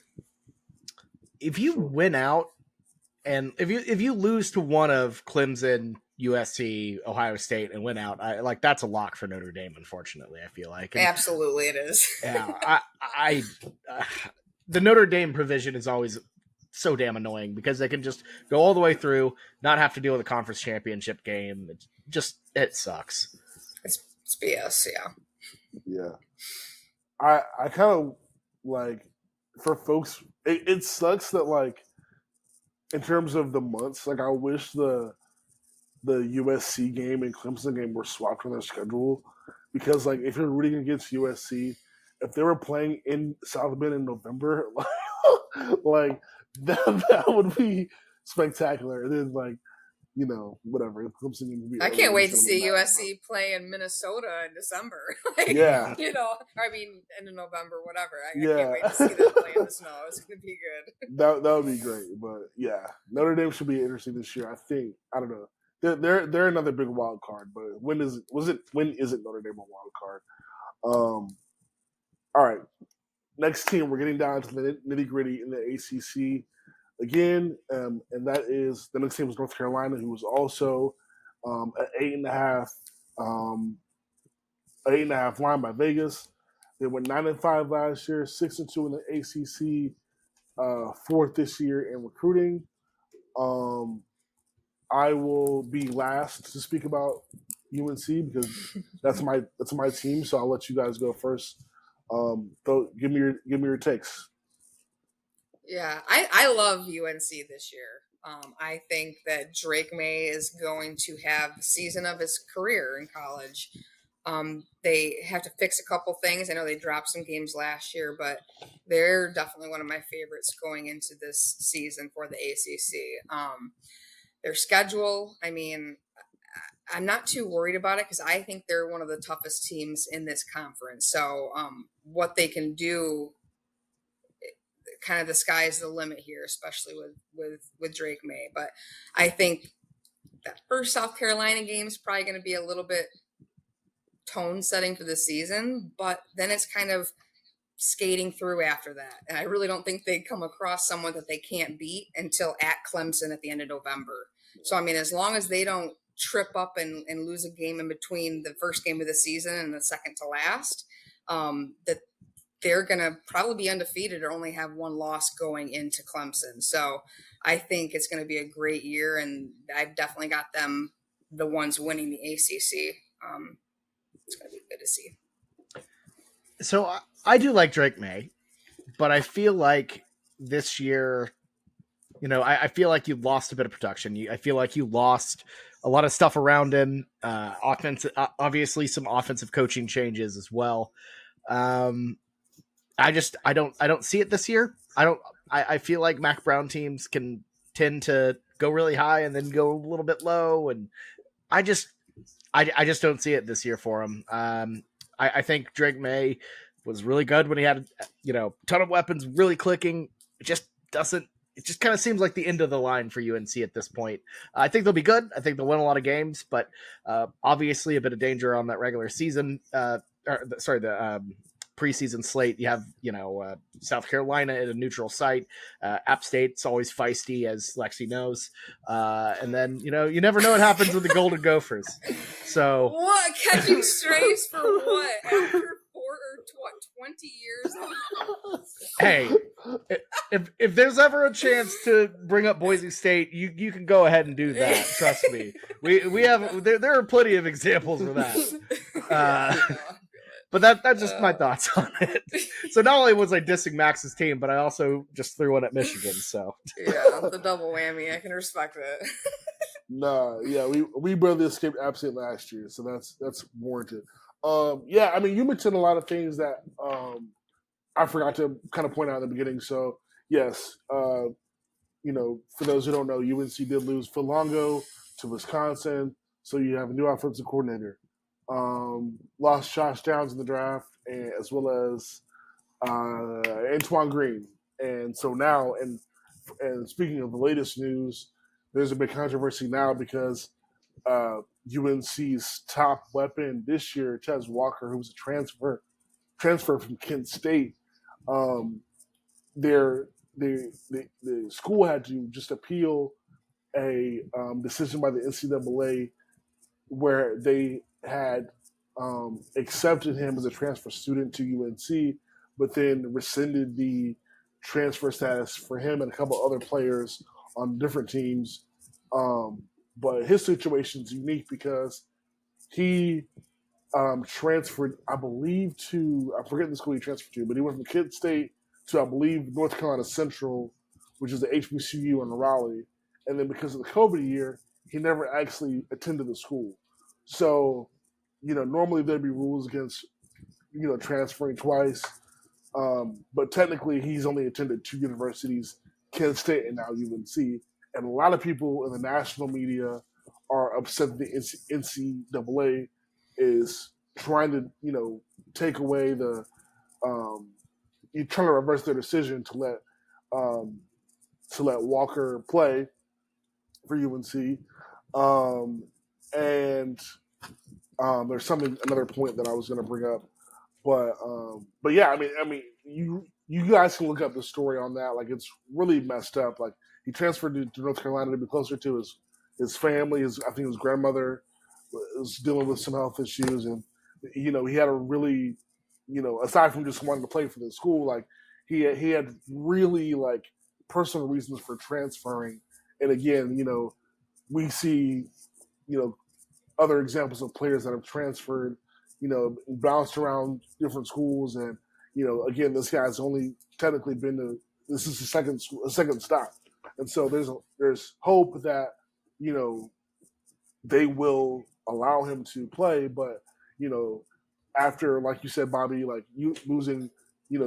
If you win out, and if you lose to one of Clemson, USC, Ohio State, and win out, that's a lock for Notre Dame. Unfortunately, I feel like absolutely it is. Yeah, the Notre Dame provision is always so damn annoying because they can just go all the way through, not have to deal with a conference championship game. It sucks. It's BS, yeah. Yeah, I kind of like for folks. It sucks that like in terms of the months, like I wish the USC game and Clemson game were swapped on their schedule because like if you're rooting against USC, if they were playing in South Bend in November, like that would be spectacular. And then like whatever Clemson game would be. I can't wait to see USC play in Minnesota in December. Yeah, I mean in November, whatever. I can't wait to see them play in the snow. It's gonna be good. That would be great. But yeah, Notre Dame should be interesting this year. I think I don't know. They're another big wild card, but when isn't Notre Dame a wild card? All right, next team we're getting down to the nitty gritty in the ACC again, and that is the next team is North Carolina, who was also at 8.5, 8.5 line by Vegas. They went 9-5 last year, 6-2 in the ACC, fourth this year in recruiting. I will be last to speak about UNC because that's my team. So I'll let you guys go first. Give me your takes. Yeah, I love UNC this year. I think that Drake Maye is going to have the season of his career in college. They have to fix a couple things. I know they dropped some games last year, but they're definitely one of my favorites going into this season for the ACC. Their schedule, I mean, I'm not too worried about it because I think they're one of the toughest teams in this conference. So what they can do, kind of the sky's the limit here, especially with Drake Maye. But I think that first South Carolina game is probably going to be a little bit tone setting for the season, but then it's kind of skating through after that. And I really don't think they come across someone that they can't beat until at Clemson at the end of November. So, I mean, as long as they don't trip up and lose a game in between the first game of the season and the second to last, that they're going to probably be undefeated or only have one loss going into Clemson. So I think it's going to be a great year, and I've definitely got them the ones winning the ACC. It's going to be good to see. So I do like Drake Maye, but I feel like this year I feel like you lost a bit of production. I feel like you lost a lot of stuff around him. Obviously some offensive coaching changes as well. I don't see it this year. I feel like Mac Brown teams can tend to go really high and then go a little bit low, and I just I just don't see it this year for him. I think Drake Maye was really good when he had a ton of weapons really clicking. It just doesn't. It just kind of seems like the end of the line for UNC at this point. I think they'll be good. I think they'll win a lot of games, but obviously a bit of danger on that regular season. The preseason slate. You have South Carolina at a neutral site. App State's always feisty, as Lexi knows, and then you never know what happens with the Golden Gophers. So what, catching strays for what after 20 years? Hey, if there's ever a chance to bring up Boise State, you can go ahead and do that. Trust me. We have there are plenty of examples of that. But that's just my thoughts on it. So not only was I dissing Max's team, but I also just threw one at Michigan. So yeah, the double whammy. I can respect it. Nah, yeah, we barely escaped App State last year, so that's warranted. Yeah, I mean, you mentioned a lot of things that I forgot to kind of point out in the beginning. So yes, for those who don't know, UNC did lose Phil Longo to Wisconsin, so you have a new offensive coordinator. Lost Josh Downs in the draft, as well as Antoine Green. And so now, and speaking of the latest news, there's a big controversy now because UNC's top weapon this year, Tez Walker, who was a transfer from Kent State, the school had to just appeal a decision by the NCAA where they had accepted him as a transfer student to UNC, but then rescinded the transfer status for him and a couple other players on different teams. But his situation is unique because he transferred, I believe, I forget the school he transferred to, but he went from Kent State to, I believe, North Carolina Central, which is the HBCU in Raleigh. And then because of the COVID year, he never actually attended the school. So, normally there'd be rules against, transferring twice. But technically, he's only attended two universities, Kent State and now UNC. And a lot of people in the national media are upset that the NCAA is trying to, take away you're trying to reverse their decision to let Walker play for UNC. And there's another point that I was going to bring up, but yeah, I mean, you guys can look up the story on that. Like, it's really messed up. Like, he transferred to North Carolina to be closer to his family. I think his grandmother was dealing with some health issues, and he had a really, aside from just wanting to play for the school, like he had really like personal reasons for transferring. And again, we see, other examples of players that have transferred, bounced around different schools, and again, this guy's only technically this is a second stop, and so there's hope that they will allow him to play, but after, like you said, Bobby, like you losing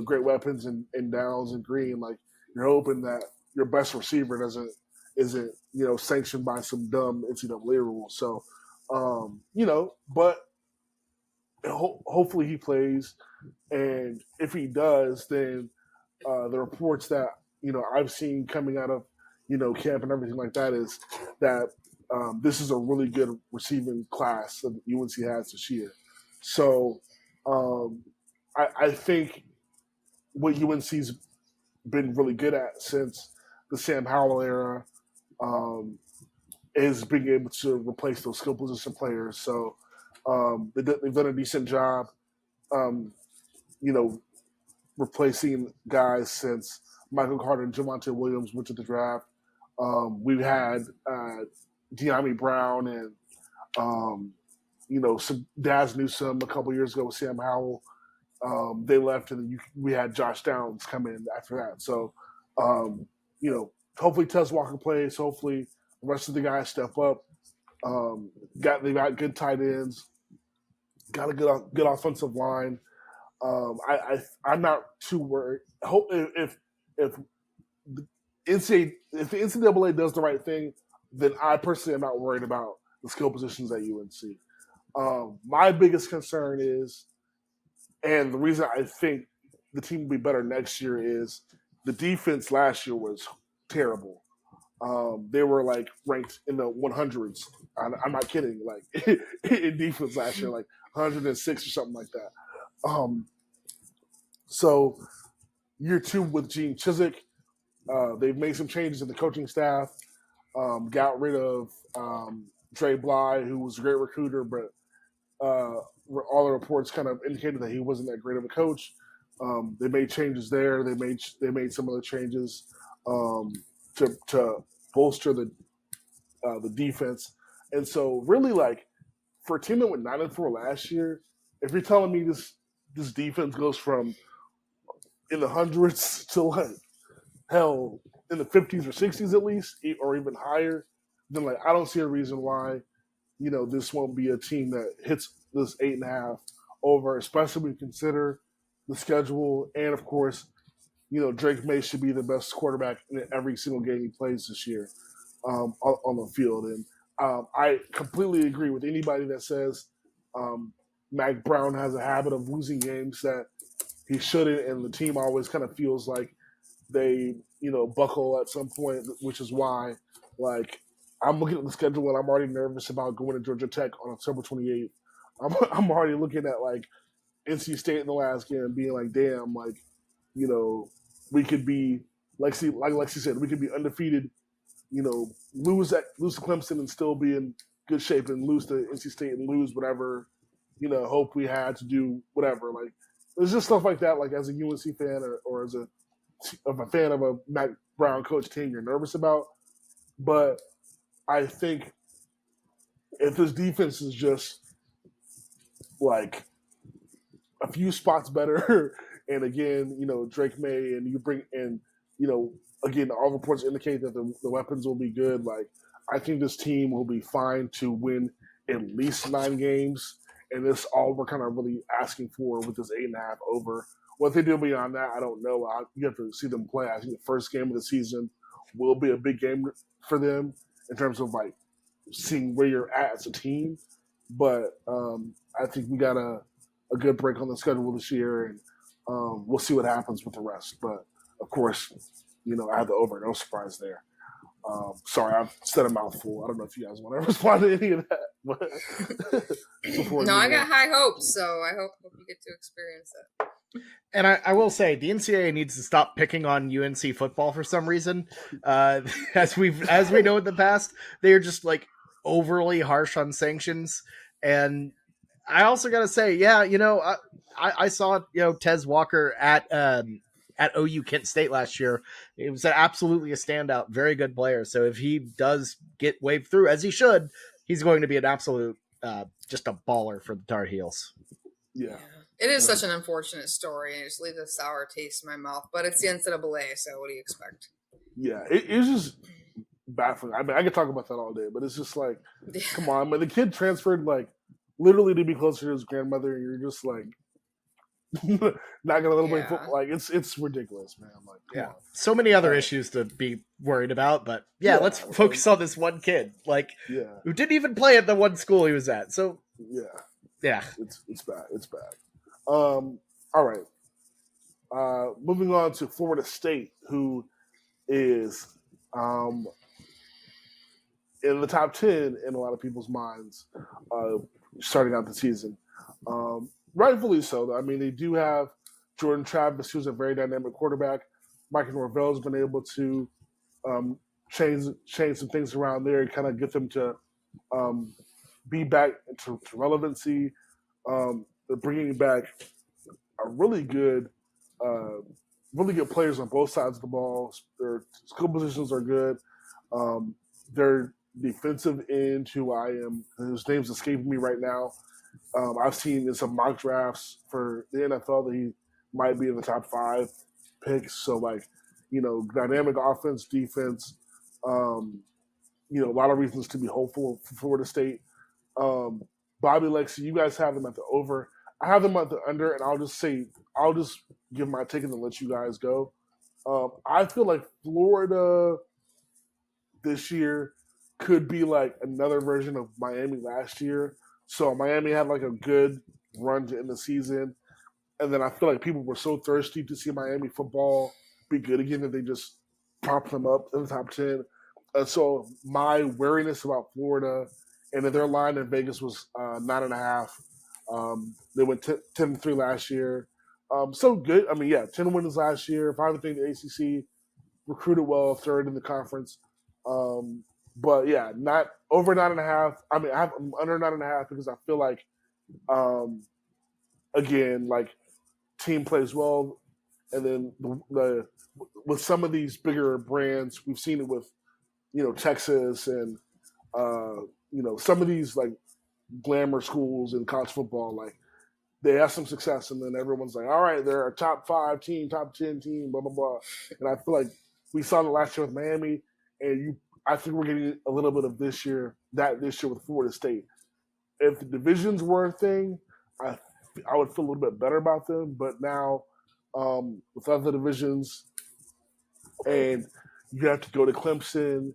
great weapons and Downs and Green, like you're hoping that your best receiver isn't sanctioned by some dumb NCAA rules. So but hopefully he plays, and if he does, then the reports that I've seen coming out of camp and everything like that is that this is a really good receiving class that UNC has this year. So I think what UNC's been really good at since the Sam Howell era is being able to replace those skill position players. So they've done a decent job, replacing guys since Michael Carter and Javonte Williams went to the draft. We've had De'Ami Brown and, some Daz Newsome a couple years ago with Sam Howell. They left, and then we had Josh Downs come in after that. So, hopefully Tez Walker plays. Hopefully the rest of the guys step up. They got good tight ends. Got a good offensive line. I'm not too worried. Hope if the if the NCAA does the right thing, then I personally am not worried about the skill positions at UNC. My biggest concern is, and the reason I think the team will be better next year is the defense last year was terrible. They were like ranked in the 100s. I'm not kidding. Like in defense last year, like 106 or something like that. So year two with Gene Chizik, they've made some changes in the coaching staff. Got rid of Drake Maye, who was a great recruiter, but all the reports kind of indicated that he wasn't that great of a coach. They made changes there. They made some other changes to bolster the defense. And so, really, like for a team that went 9-4 last year, if you're telling me this defense goes from in the hundreds to like hell in the 50s or 60s at least, or even higher, then like I don't see a reason why this won't be a team that hits this 8.5 over, especially when you consider the schedule and of course, Drake Maye should be the best quarterback in every single game he plays this year on the field. And I completely agree with anybody that says Mac Brown has a habit of losing games that he shouldn't, and the team always kind of feels like they, buckle at some point, which is why, like, I'm looking at the schedule and I'm already nervous about going to Georgia Tech on October 28th. I'm already looking at, like, NC State in the last game and being like, damn, like, we could be, like Lexi said, we could be undefeated, lose to Clemson and still be in good shape, and lose to NC State and lose whatever, hope we had to do whatever. Like, there's just stuff like that, like as a UNC fan or as a fan of a Mac Brown coach team you're nervous about. But I think if this defense is just like a few spots better, and again, Drake Maye, and you bring in, again, all reports indicate that the weapons will be good. Like, I think this team will be fine to win at least 9 games, and that's all we're kind of really asking for with this 8.5 over. What they do beyond that, I don't know. You have to see them play. I think the first game of the season will be a big game for them in terms of like seeing where you're at as a team. But I think we got a good break on the schedule this year, and we'll see what happens with the rest. But of course, I have the over. No surprise there. Sorry, I've said a mouthful. I don't know if you guys want to respond to any of that. But no, I got high hopes, so I hope you get to experience it. And I will say, the NCAA needs to stop picking on UNC football for some reason. As we know in the past, they are just like overly harsh on sanctions. And I also got to say, yeah, I saw Tez Walker at OU Kent State last year. It was absolutely a standout, very good player. So if he does get waved through, as he should, he's going to be an absolute just a baller for the Tar Heels. Yeah. It is such an unfortunate story, and it just leaves a sour taste in my mouth. But it's the NCAA, so what do you expect? Yeah, it's just baffling. I mean, I could talk about that all day, but it's just like, come on, man. The kid transferred like literally to be closer to his grandmother, and you're just like not gonna let him play football. Like it's ridiculous, man. Like, come on. So many other issues to be worried about, but let's focus on this one kid, like who didn't even play at the one school he was at. So yeah, it's bad. It's bad. All right. Moving on to Florida State, who is in the top 10 in a lot of people's minds starting out the season. Rightfully so, though. I mean, they do have Jordan Travis, who's a very dynamic quarterback. Mike Norvell's been able to change some things around there and kind of get them to be back to relevancy. They're bringing back a really good players on both sides of the ball. Their skill positions are good. Their defensive end, his name's escaping me right now. I've seen in some mock drafts for the NFL that he might be in the top 5 picks. So, like, Dynamic offense, defense. Um, a lot of reasons to be hopeful for Florida State. Um, Bobby, Lexi, you guys have them at the over. I have them at the under, and I'll just give my take and then let you guys go. I feel like Florida this year could be like another version of Miami last year. So Miami had like a good run to end the season, and then I feel like people were so thirsty to see Miami football be good again that they just propped them up in the top 10. And so my wariness about Florida and that their line in Vegas was 9.5. They went 10-3 last year. So good. I mean, yeah, 10 wins last year. If I would think the ACC recruited well, third in the conference. But yeah, not over 9.5. I mean, I'm under 9.5 because I feel like, again, like team plays well, and then the with some of these bigger brands, we've seen it with Texas and some of these like glamour schools in college football, like they have some success, and then everyone's like, all right, they're a top 5 team, top 10 team, blah blah blah. And I feel like we saw the last year with Miami, and I think we're getting a little bit of this year with Florida State. If the divisions were a thing, I would feel a little bit better about them. But now, with other divisions, and you have to go to Clemson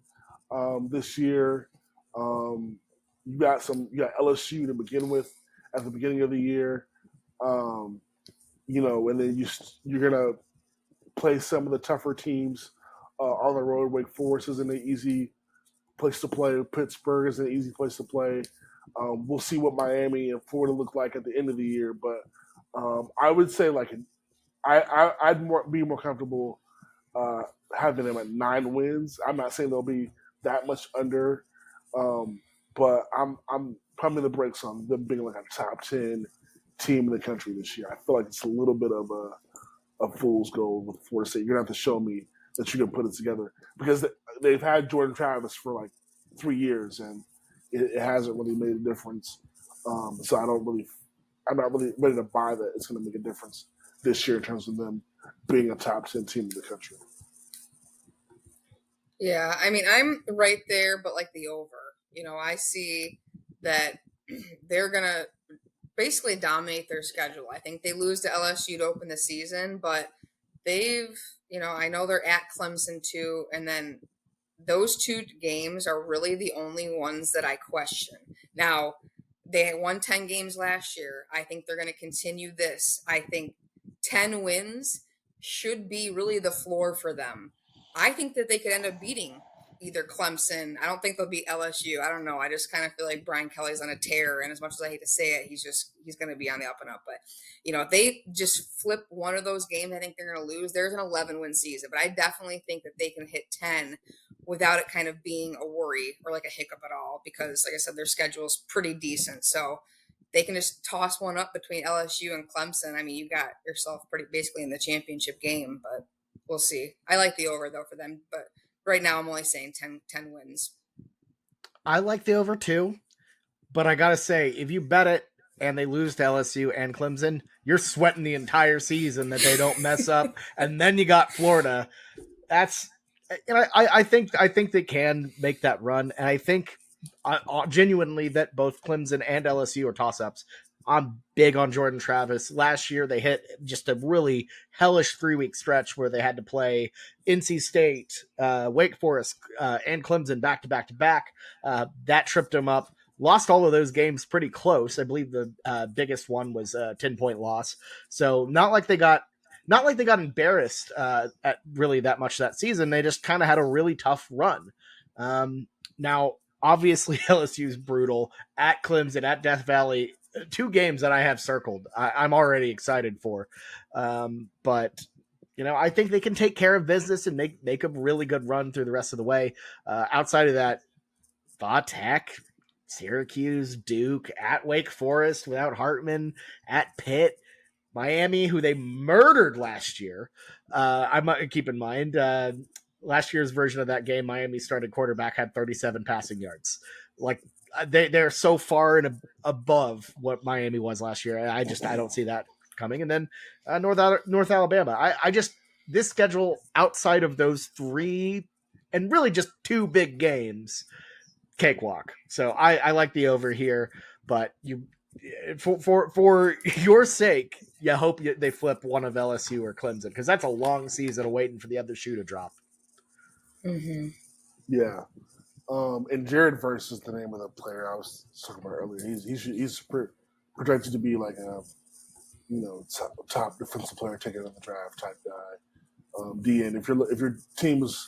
this year. You got LSU to begin with at the beginning of the year, and then you're gonna play some of the tougher teams on the road. Wake Forest isn't an easy place to play. Pittsburgh is an easy place to play. We'll see what Miami and Florida look like at the end of the year, but I would say like I'd be more comfortable having them at 9 wins. I'm not saying they'll be that much under, but I'm pumping the brakes on them being like a top 10 team in the country this year. I feel like it's a little bit of a fool's gold with Florida State. You're gonna have to show me that you can put it together because they've had Jordan Travis for like 3 years and it hasn't really made a difference. So I'm not really ready to buy that it's going to make a difference this year in terms of them being a top 10 team in the country. Yeah, I mean, I'm right there, but like the over. I see that they're going to basically dominate their schedule. I think they lose to LSU to open the season, but I know they're at Clemson too, and then those 2 games are really the only ones that I question. Now, they won 10 games last year. I think they're going to continue this. I think 10 wins should be really the floor for them. I think that they could end up beating either Clemson. I don't think they'll beat LSU. I don't know. I just kind of feel like Brian Kelly's on a tear, and as much as I hate to say it, he's going to be on the up and up. But if they just flip one of those games, I think they're going to lose. There's an 11-win season, but I definitely think that they can hit 10 without it kind of being a worry or like a hiccup at all, because like I said, their schedule is pretty decent. So they can just toss one up between LSU and Clemson. I mean, you got yourself pretty basically in the championship game, but we'll see. I like the over though for them, but right now I'm only saying 10 wins. I like the over too, but I gotta say, if you bet it and they lose to LSU and Clemson, you're sweating the entire season that they don't mess up. And then you got Florida. I think they can make that run, and I think genuinely that both Clemson and LSU are toss-ups. I'm big on Jordan Travis. Last year, they hit just a really hellish 3-week stretch where they had to play NC State, Wake Forest, and Clemson back to back to back. That tripped them up. Lost all of those games pretty close. I believe the biggest one was a 10-point loss. So not like they got embarrassed at really that much that season. They just kind of had a really tough run. Now, obviously, LSU is brutal at Clemson, at Death Valley. 2 games that I have circled. I'm already excited for. But I think they can take care of business and make a really good run through the rest of the way. Outside of that, Tech, Syracuse, Duke, at Wake Forest without Hartman, at Pitt, Miami, who they murdered last year. I might keep in mind last year's version of that game, Miami started quarterback had 37 passing yards. Like they're so far and above what Miami was last year. I don't see that coming. And then North Alabama. I just this schedule outside of those 3 and really just 2 big games, cakewalk. So I like the over here, but you for your sake, you hope they flip one of LSU or Clemson, because that's a long season of waiting for the other shoe to drop. Mm-hmm. Yeah. And Jared Verse is the name of the player I was talking about earlier. He's projected to be like a top defensive player taken in the draft type guy. DN. If your team is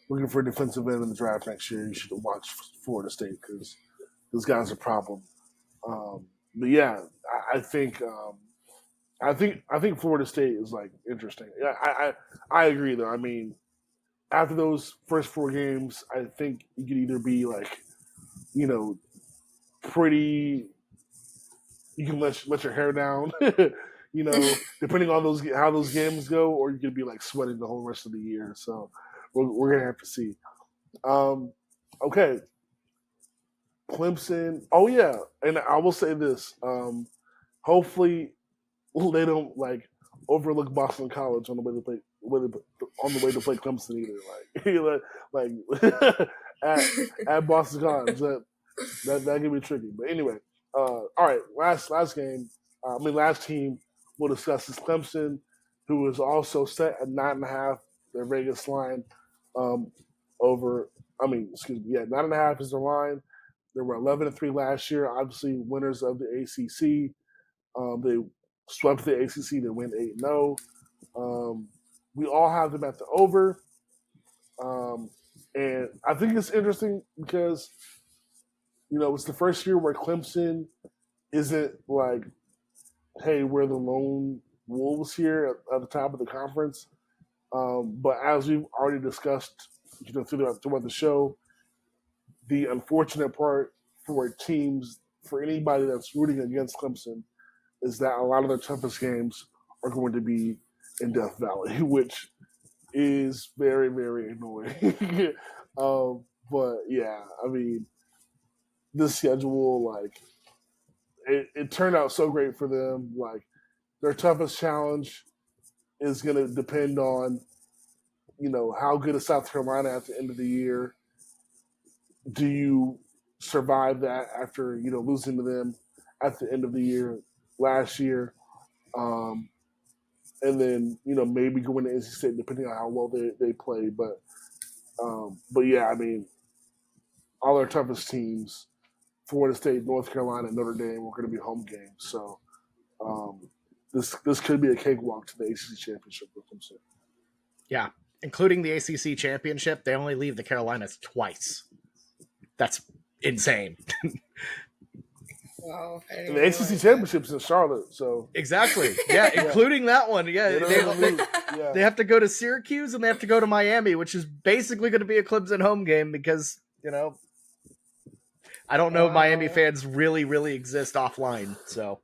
looking for a defensive end in the draft next year, you should watch Florida State because this guy's a problem. But yeah, I think Florida State is like interesting. Yeah, I agree though. I mean, after those first 4 games, I think you could either be like, pretty. You can let your hair down, depending on how those games go, or you could be like sweating the whole rest of the year. So we're gonna have to see. Okay, Clemson. Oh yeah, and I will say this. Hopefully, they don't like overlook Boston College on the way to play. On the way to play Clemson either, like at Boston College, that can be tricky. But anyway, all right, last game. Last team we'll discuss is Clemson, who is also set at 9.5. Their Vegas line over. Excuse me. Yeah, 9.5 is their line. They were 11-3 last year. Obviously, winners of the ACC. They swept the ACC. They went 8-0. We all have them at the over. And I think it's interesting because, it's the first year where Clemson isn't like, hey, we're the lone wolves here at the top of the conference. But as we've already discussed, throughout the show, the unfortunate part for anybody that's rooting against Clemson is that a lot of their toughest games are going to be in Death Valley, which is very, very annoying. But yeah, this schedule, like, it turned out so great for them. Like, their toughest challenge is going to depend on, how good is South Carolina at the end of the year. Do you survive that after, losing to them at the end of the year last year? And then, maybe going to NC State depending on how well they play. But yeah, all our toughest teams, Florida State, North Carolina, Notre Dame, are going to be home games. So this could be a cakewalk to the ACC championship with them. Yeah, including the ACC championship, they only leave the Carolinas twice. That's insane. Wow. And the ACC championship's in Charlotte, so exactly. Yeah, including that one. Yeah, they have to go to Syracuse and they have to go to Miami, which is basically going to be a Clemson home game because, I don't know if Miami fans really, really exist offline. So,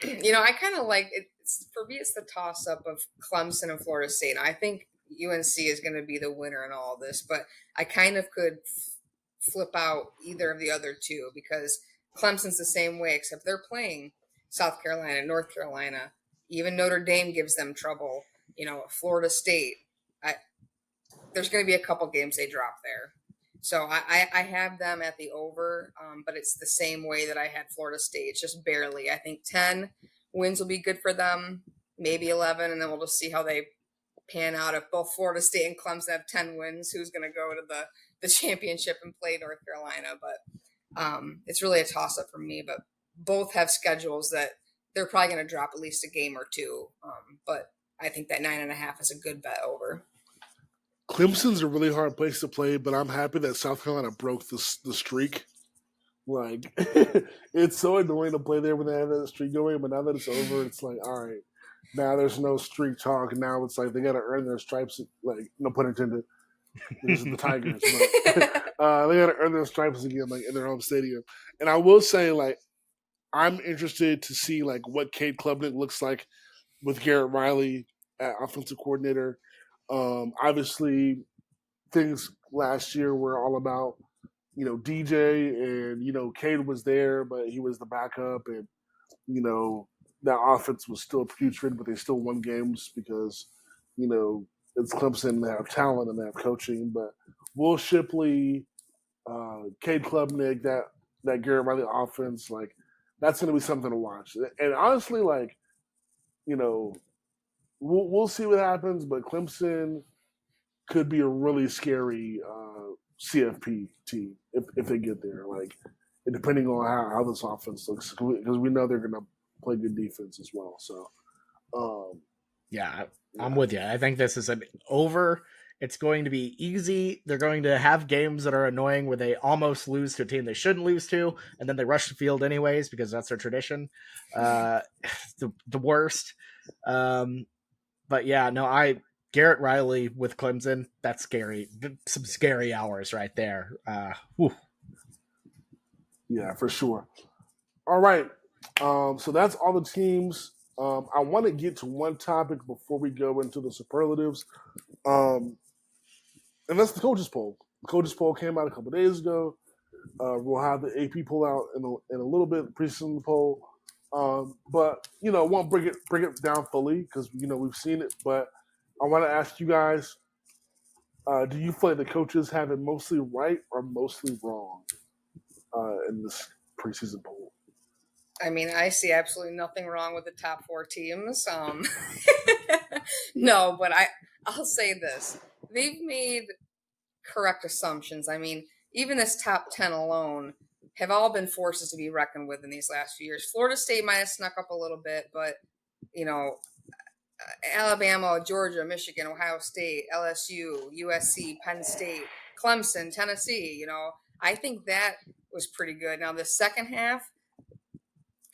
I kind of like it. For me, it's the toss up of Clemson and Florida State. I think UNC is going to be the winner in all of this, but I kind of could flip out either of the other two because Clemson's the same way, except they're playing South Carolina, North Carolina. Even Notre Dame gives them trouble. Florida State. There's going to be a couple games they drop there. So I have them at the over, but it's the same way that I had Florida State. It's just barely. I think 10 wins will be good for them, maybe 11, and then we'll just see how they pan out. If both Florida State and Clemson have 10 wins, who's going to go to the championship and play North Carolina? But it's really a toss-up for me. But both have schedules that they're probably going to drop at least a game or two. But I think that 9.5 is a good bet over. Clemson's a really hard place to play, but I'm happy that South Carolina broke the streak. Like, it's so annoying to play there when they have that streak going, but now that it's over, it's like, all right, now there's no streak talk. Now it's like they got to earn their stripes. Like, no pun intended. This is the Tigers, but they got to earn their stripes again, like in their home stadium. And I will say, like, I'm interested to see like what Cade Klubnik looks like with Garrett Riley at offensive coordinator. Obviously, things last year were all about, DJ and, Cade was there, but he was the backup and, that offense was still putrid, but they still won games because, you know, it's Clemson, they have talent and they have coaching. But Will Shipley, Cade Klubnik, that Garrett Riley offense, like that's going to be something to watch. And honestly, like, you know, we'll see what happens, but Clemson could be a really scary CFP team if they get there. Like, and depending on how this offense looks, because we know they're going to play good defense as well. So, yeah, I'm with you. I think this is an over. It's going to be easy. They're going to have games that are annoying where they almost lose to a team they shouldn't lose to, and then they rush the field anyways because that's their tradition. The worst. But yeah, no, Garrett Riley with Clemson, that's scary. Some scary hours right there. Yeah, for sure. All right. So that's all the teams. I want to get to one topic before we go into the superlatives. And that's the coaches poll. The coaches poll came out a couple days ago. We'll have the AP poll out in a little bit, preseason poll. But you know, won't bring it down fully because you know we've seen it. But I want to ask you guys: do you feel like the coaches have it mostly right or mostly wrong in this preseason poll? I mean, I see absolutely nothing wrong with the top 4 teams. No, but I'll say this: they've made correct assumptions. I mean, even this top 10 alone have all been forces to be reckoned with in these last few years. Florida State might have snuck up a little bit, but, you know, Alabama, Georgia, Michigan, Ohio State, LSU, USC, Penn State, Clemson, Tennessee, you know, I think that was pretty good. Now, the second half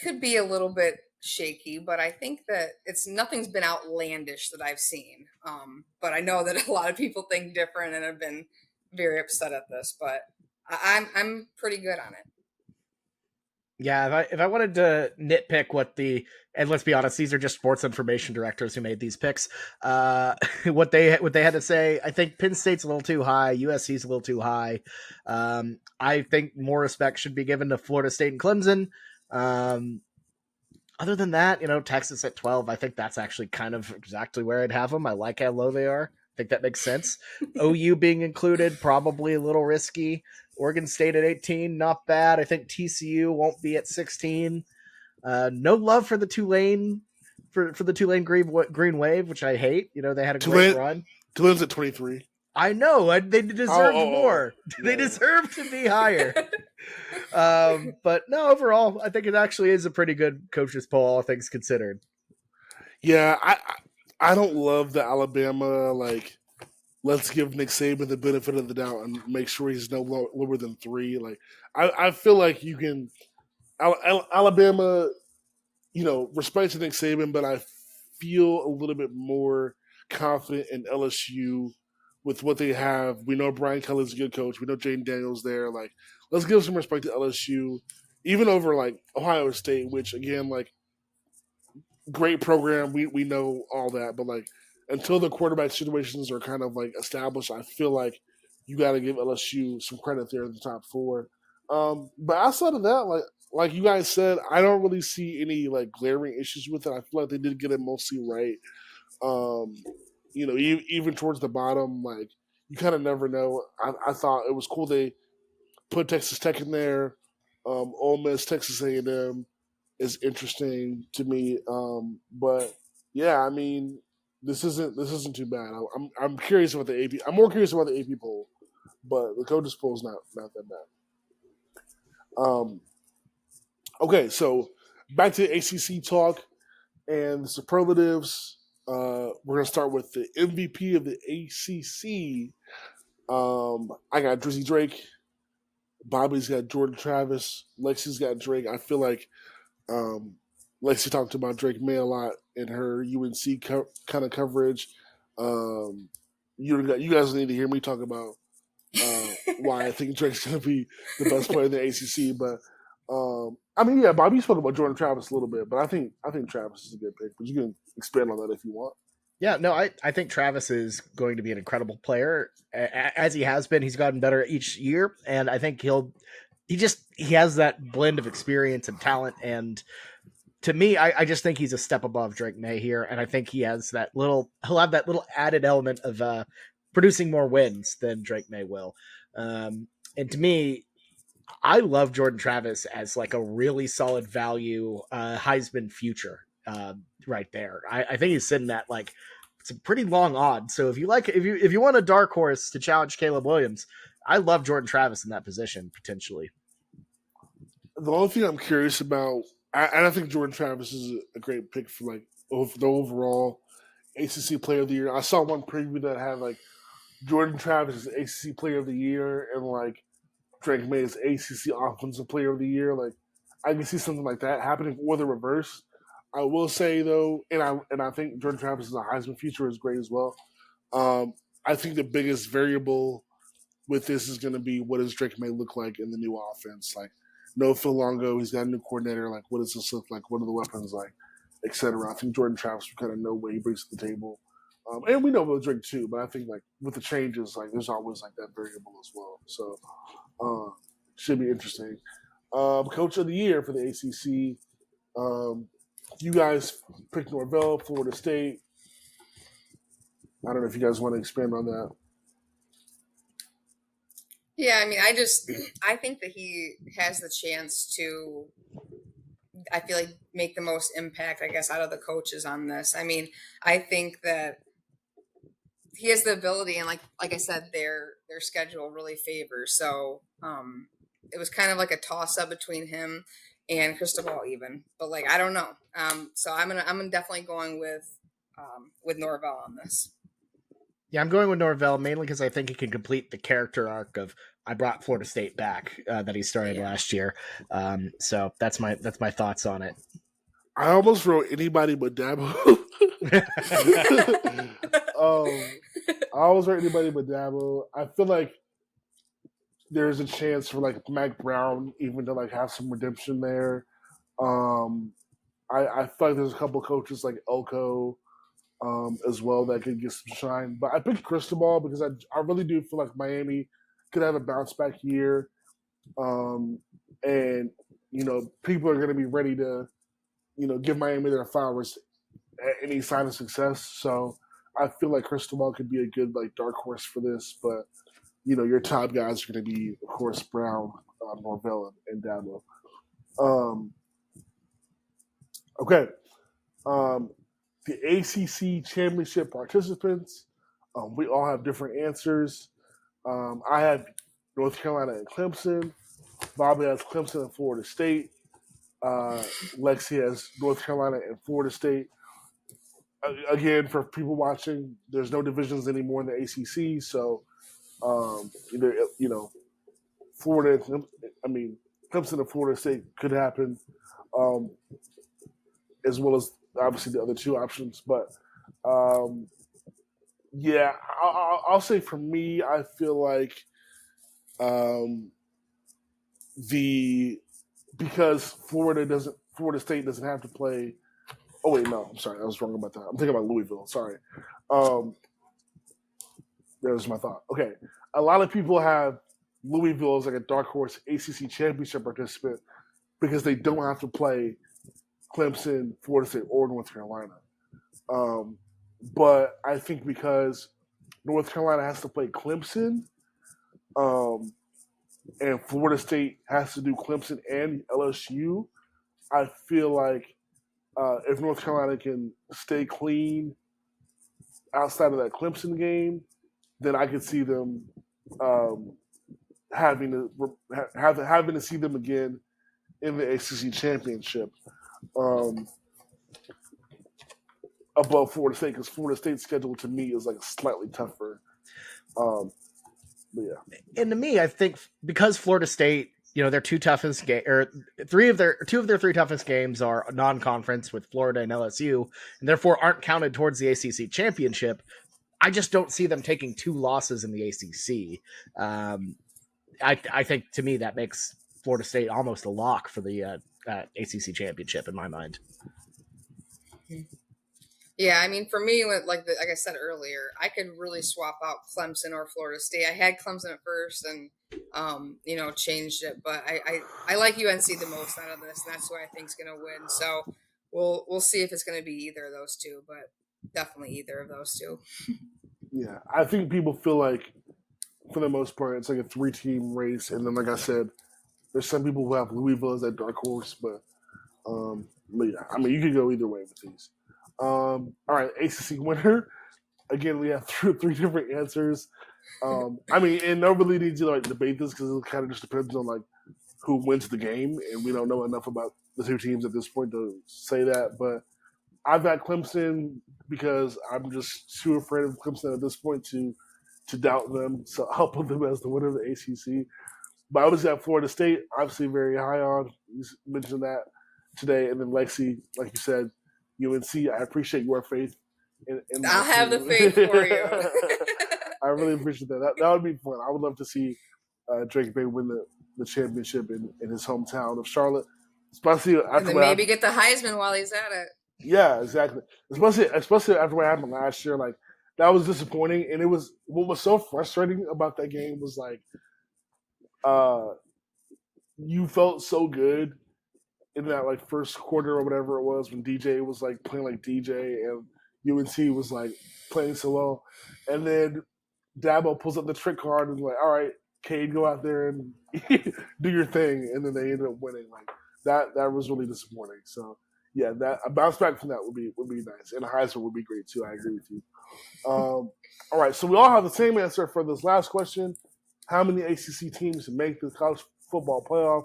could be a little bit shaky, but I think that nothing's been outlandish that I've seen. But I know that a lot of people think different and have been very upset at this, but I'm pretty good on it. Yeah, if I wanted to nitpick and let's be honest, these are just sports information directors who made these picks. What they had to say, I think Penn State's a little too high, USC's a little too high. I think more respect should be given to Florida State and Clemson. Other than that, you know, Texas at 12, I think that's actually kind of exactly where I'd have them. I like how low they are. I think that makes sense. OU being included, probably a little risky. Oregon State at 18, not bad. I think TCU won't be at 16. No love for the Tulane for the Tulane Green Wave, which I hate. You know, they had a great run. Tulane's at 23. I know. They deserve more. They deserve to be higher. But no, overall, I think it actually is a pretty good coaches poll, all things considered. Yeah, I don't love the Alabama, like, let's give Nick Saban the benefit of the doubt and make sure he's no lower than 3. Like, I feel like you can Alabama, you know, respect to Nick Saban, but I feel a little bit more confident in LSU with what they have. We know Brian Kelly's a good coach. We know Jaden Daniels there. Like, let's give some respect to LSU, even over like Ohio State, which again, like, great program. We know all that, but like until the quarterback situations are kind of like established, I feel like you got to give LSU some credit there in the top 4. But outside of that, like you guys said, I don't really see any like glaring issues with it. I feel like they did get it mostly right. You know, even towards the bottom, like you kind of never know. I thought it was cool they put Texas Tech in there. Ole Miss, Texas A&M is interesting to me. But yeah, I mean, this isn't too bad. I'm curious about the AP. I'm more curious about the AP poll, but the coaches poll is not that bad. Okay, so back to the ACC talk and the superlatives. We're gonna start with the MVP of the ACC. I got Drizzy Drake. Bobby's got Jordan Travis. Lexi's got Drake. I feel like Lexi talked about Drake Maye a lot in her UNC kind of coverage. You guys need to hear me talk about why I think Drake's going to be the best player in the ACC. But I mean, yeah, Bobby spoke about Jordan Travis a little bit, but I think Travis is a good pick. But you can expand on that if you want. Yeah, no, I think Travis is going to be an incredible player. As he has been, he's gotten better each year, and I think he has that blend of experience and talent, and to me, I just think he's a step above Drake Maye here, and I think he'll have that little added element of producing more wins than Drake Maye will. And to me, I love Jordan Travis as like a really solid value Heisman future right there. I think he's sitting at like it's a pretty long odds. So if you want a dark horse to challenge Caleb Williams, I love Jordan Travis in that position potentially. The only thing I'm curious about, and I think Jordan Travis is a great pick for like the overall ACC Player of the Year. I saw one preview that had like Jordan Travis is ACC Player of the Year and like Drake Maye is ACC Offensive Player of the Year. Like I can see something like that happening, or the reverse. I will say though, and I think Jordan Travis is a Heisman future is great as well. I think the biggest variable with this is going to be what does Drake Maye look like in the new offense? Like no Phil Longo, he's got a new coordinator. Like what does this look like? What are the weapons like, etc. I think Jordan Travis will kind of know what he brings to the table. And we know about Drake too, but I think like with the changes, like there's always like that variable as well. So should be interesting. Coach of the year for the ACC. You guys picked Norvell, Florida State. I don't know if you guys want to expand on that. Yeah, I mean, I think that he has the chance to, I feel like, make the most impact, I guess, out of the coaches on this. I mean, I think that he has the ability, and like I said, their schedule really favors. So it was kind of like a toss up between him and Cristobal, even. But like, I don't know. So I'm definitely going with Norvell on this. Yeah, I'm going with Norvell mainly because I think he can complete the character arc of I brought Florida State back that he started last year. So that's my thoughts on it. I almost wrote anybody but Dabo. I always wrote anybody but Dabo. I feel like there's a chance for like Mac Brown even to like have some redemption there. I feel like there's a couple coaches like Elko as well that could get some shine. But I picked Cristobal because I really do feel like Miami could have a bounce back year. And, you know, people are going to be ready to, you know, give Miami their flowers at any sign of success. So I feel like Cristobal could be a good, like, dark horse for this. But, you know, your top guys are going to be, of course, Brown, Norvell, and Dabo. Okay. The ACC championship participants, we all have different answers. I have North Carolina and Clemson. Bobby has Clemson and Florida State. Lexi has North Carolina and Florida State. Again, for people watching, there's no divisions anymore in the ACC, so either Florida. I mean, Clemson and Florida State could happen, as well as obviously the other two options. But yeah, I'll say for me, I feel like because Florida State doesn't have to play. Oh wait, no, I'm sorry, I was wrong about that. I'm thinking about Louisville. Sorry, that was my thought. Okay, a lot of people have Louisville as like a dark horse ACC championship participant because they don't have to play Clemson, Florida State, or North Carolina. But I think because North Carolina has to play Clemson, and Florida State has to do Clemson and LSU, I feel like if North Carolina can stay clean outside of that Clemson game, then I could see them having to see them again in the ACC championship above Florida State, because Florida State's schedule to me is like slightly tougher. But yeah, and to me, I think because Florida State, you know, their two toughest or two of their three toughest games are non-conference with Florida and LSU, and therefore aren't counted towards the ACC championship. I just don't see them taking two losses in the ACC. I think to me that makes Florida State almost a lock for the ACC championship in my mind. Yeah, I mean, for me, like I said earlier, I could really swap out Clemson or Florida State. I had Clemson at first, and changed it. But I like UNC the most out of this, and that's who I think is going to win. So we'll see if it's going to be either of those two, but definitely either of those two. Yeah, I think people feel like, for the most part, it's like a 3-team race, and then, like I said, there's some people who have Louisville as that dark horse, but yeah, I mean, you could go either way with these. All right, ACC winner. Again, we have three different answers. I mean, and nobody needs to like debate this because it kind of just depends on like who wins the game, and we don't know enough about the two teams at this point to say that. But I've got Clemson because I'm just too afraid of Clemson at this point to doubt them. So I'll put them as the winner of the ACC. But I was at Florida State, obviously very high on. You mentioned that today, and then Lexi, like you said, UNC. I appreciate your faith. I'll have the faith for you. I really appreciate that. That would be fun. I would love to see Drake Maye win the championship in his hometown of Charlotte, especially after and then maybe get the Heisman while he's at it. Yeah, exactly. Especially after what happened last year, like that was disappointing. And it was what was so frustrating about that game was like, you felt so good in that like first quarter or whatever it was when DJ was like playing like DJ and UNC was like playing so well, and then Dabo pulls up the trick card and like, all right, Cade, go out there and do your thing, and then they ended up winning. Like that was really disappointing. So yeah, that a bounce back from that would be nice, and a Heisman would be great too. I agree with you. All right, so we all have the same answer for this last question. How many ACC teams make the college football playoff?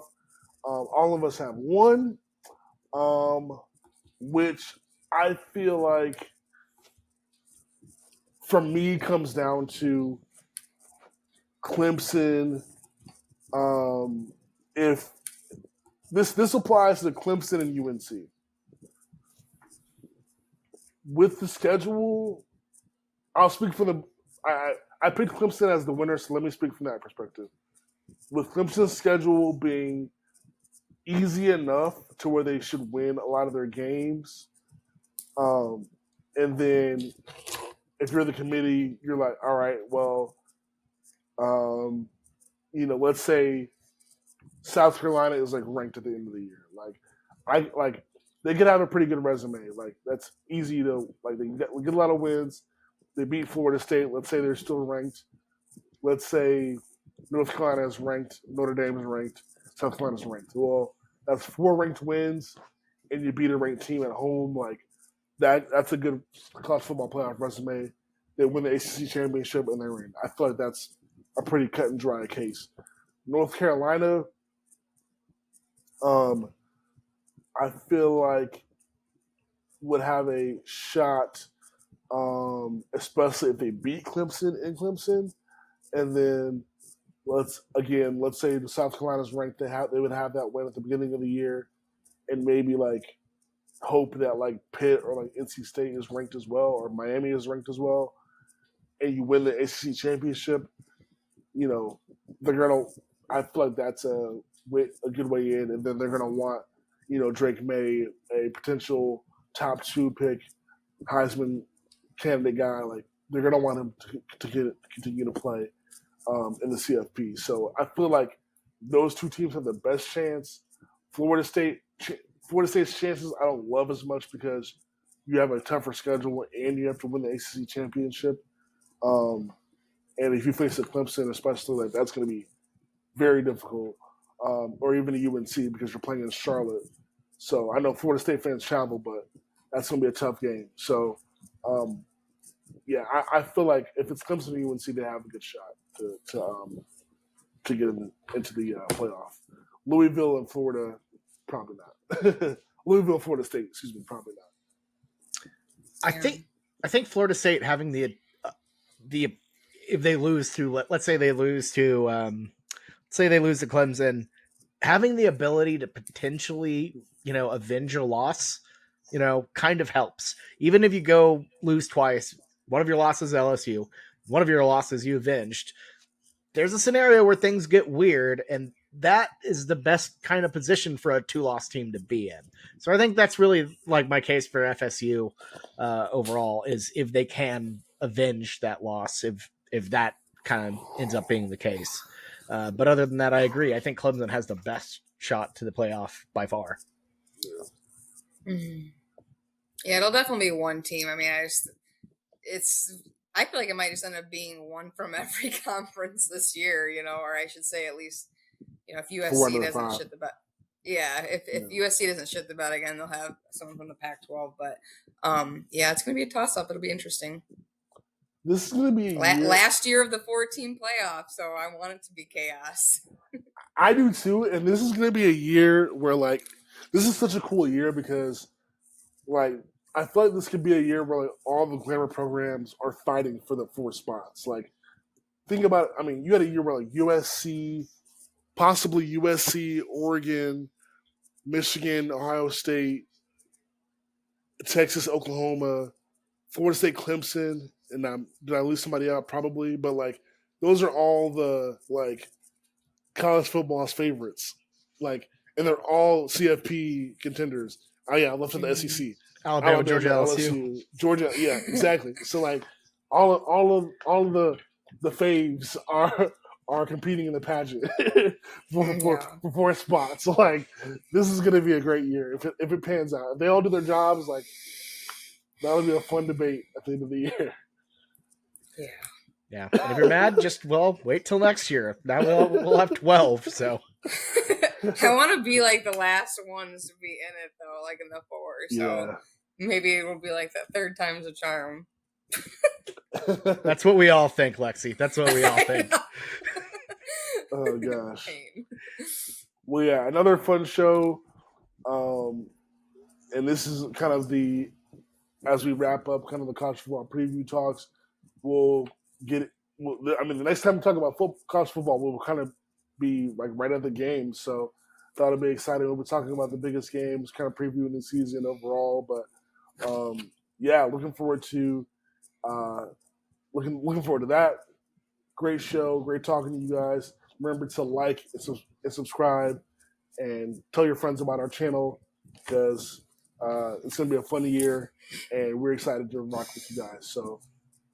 All of us have one, which I feel like for me comes down to Clemson. If this applies to Clemson and UNC. With the schedule, I'll speak for the. I picked Clemson as the winner, so let me speak from that perspective. With Clemson's schedule being easy enough to where they should win a lot of their games, and then if you're the committee, you're like, all right, well, let's say South Carolina is like ranked at the end of the year. Like they could have a pretty good resume. Like that's easy to like. They get a lot of wins. They beat Florida State. Let's say they're still ranked. Let's say North Carolina is ranked. Notre Dame is ranked. South Carolina is ranked. Well, that's 4 ranked wins, and you beat a ranked team at home. Like that's a good college football playoff resume. They win the ACC championship and they're in. I feel like that's a pretty cut and dry case. North Carolina, I feel like would have a shot, especially if they beat Clemson in Clemson, and then let's say the South Carolina's ranked. They would have that win at the beginning of the year, and maybe like hope that like Pitt or like NC State is ranked as well, or Miami is ranked as well, and you win the ACC championship. They're gonna. I feel like that's a good way in, and then they're gonna want Drake Maye, a potential top 2 pick, Heisman candidate guy. Like they're gonna want him to continue to play in the CFP. So I feel like those two teams have the best chance. Florida State's chances I don't love as much because you have a tougher schedule and you have to win the ACC championship. And if you face a Clemson, especially, like that's going to be very difficult, or even a UNC because you're playing in Charlotte. So I know Florida State fans travel, but that's going to be a tough game. So, I feel like if it's Clemson and UNC, they have a good shot to get into the playoff. Louisville and Florida, probably not. Louisville, Florida State, excuse me, probably not. I think Florida State having the if they lose to let's say they lose to Clemson, having the ability to potentially avenge a loss, kind of helps. Even if you go lose twice, one of your losses LSU, one of your losses you avenged. There's a scenario where things get weird, and that is the best kind of position for a 2-loss team to be in. So I think that's really like my case for FSU overall is if they can avenge that loss, if that kind of ends up being the case. But other than that, I agree. I think Clemson has the best shot to the playoff by far. Yeah. Mm-hmm. Yeah, it'll definitely be one team. I mean, I feel like it might just end up being one from every conference this year, or I should say at least, if 4 out USC of the doesn't 5. shit the bed. Yeah, if Yeah. USC doesn't shit the bed again, they'll have someone from the Pac-12. But yeah, it's gonna be a toss-up. It'll be interesting. This is going to be a year. Last year of the 4-team playoff, so I want it to be chaos. I do too, and this is going to be a year where like this is such a cool year because like I feel like this could be a year where like all the glamour programs are fighting for the 4 spots. Like think about it. I mean, you had a year where like USC, possibly USC, Oregon, Michigan, Ohio State, Texas, Oklahoma, Florida State, Clemson, and did I lose somebody out? Probably, but like those are all the like college football's favorites, like, and they're all CFP contenders. Oh yeah, I left for the SEC. Alabama, Georgia, LSU. Georgia. Yeah, exactly. So like all of the faves are competing in the pageant for 4 spots. So like this is gonna be a great year if it pans out. If they all do their jobs, like that'll be a fun debate at the end of the year. Yeah. Yeah. And if you're mad, just wait till next year. Now we'll have 12. So I want to be like the last ones to be in it though, like in the 4. So maybe it will be like that 3rd time's a charm. That's what we all think, Lexi. That's what we all think. Oh gosh. Well, yeah, another fun show. And this is kind of as we wrap up kind of the college football preview talks, we'll get it. I mean, the next time we talk about college football, we'll kind of be like right at the game. So thought it'd be exciting. We'll be talking about the biggest games, kind of previewing the season overall. But yeah, looking forward to looking forward to that. Great show, great talking to you guys. Remember to like and subscribe, and tell your friends about our channel because it's gonna be a fun year, and we're excited to rock with you guys. So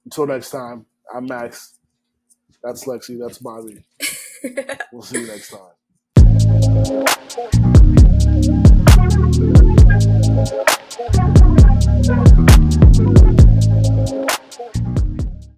until next time, I'm Max. That's Lexi. That's Bobby. We'll see you next time.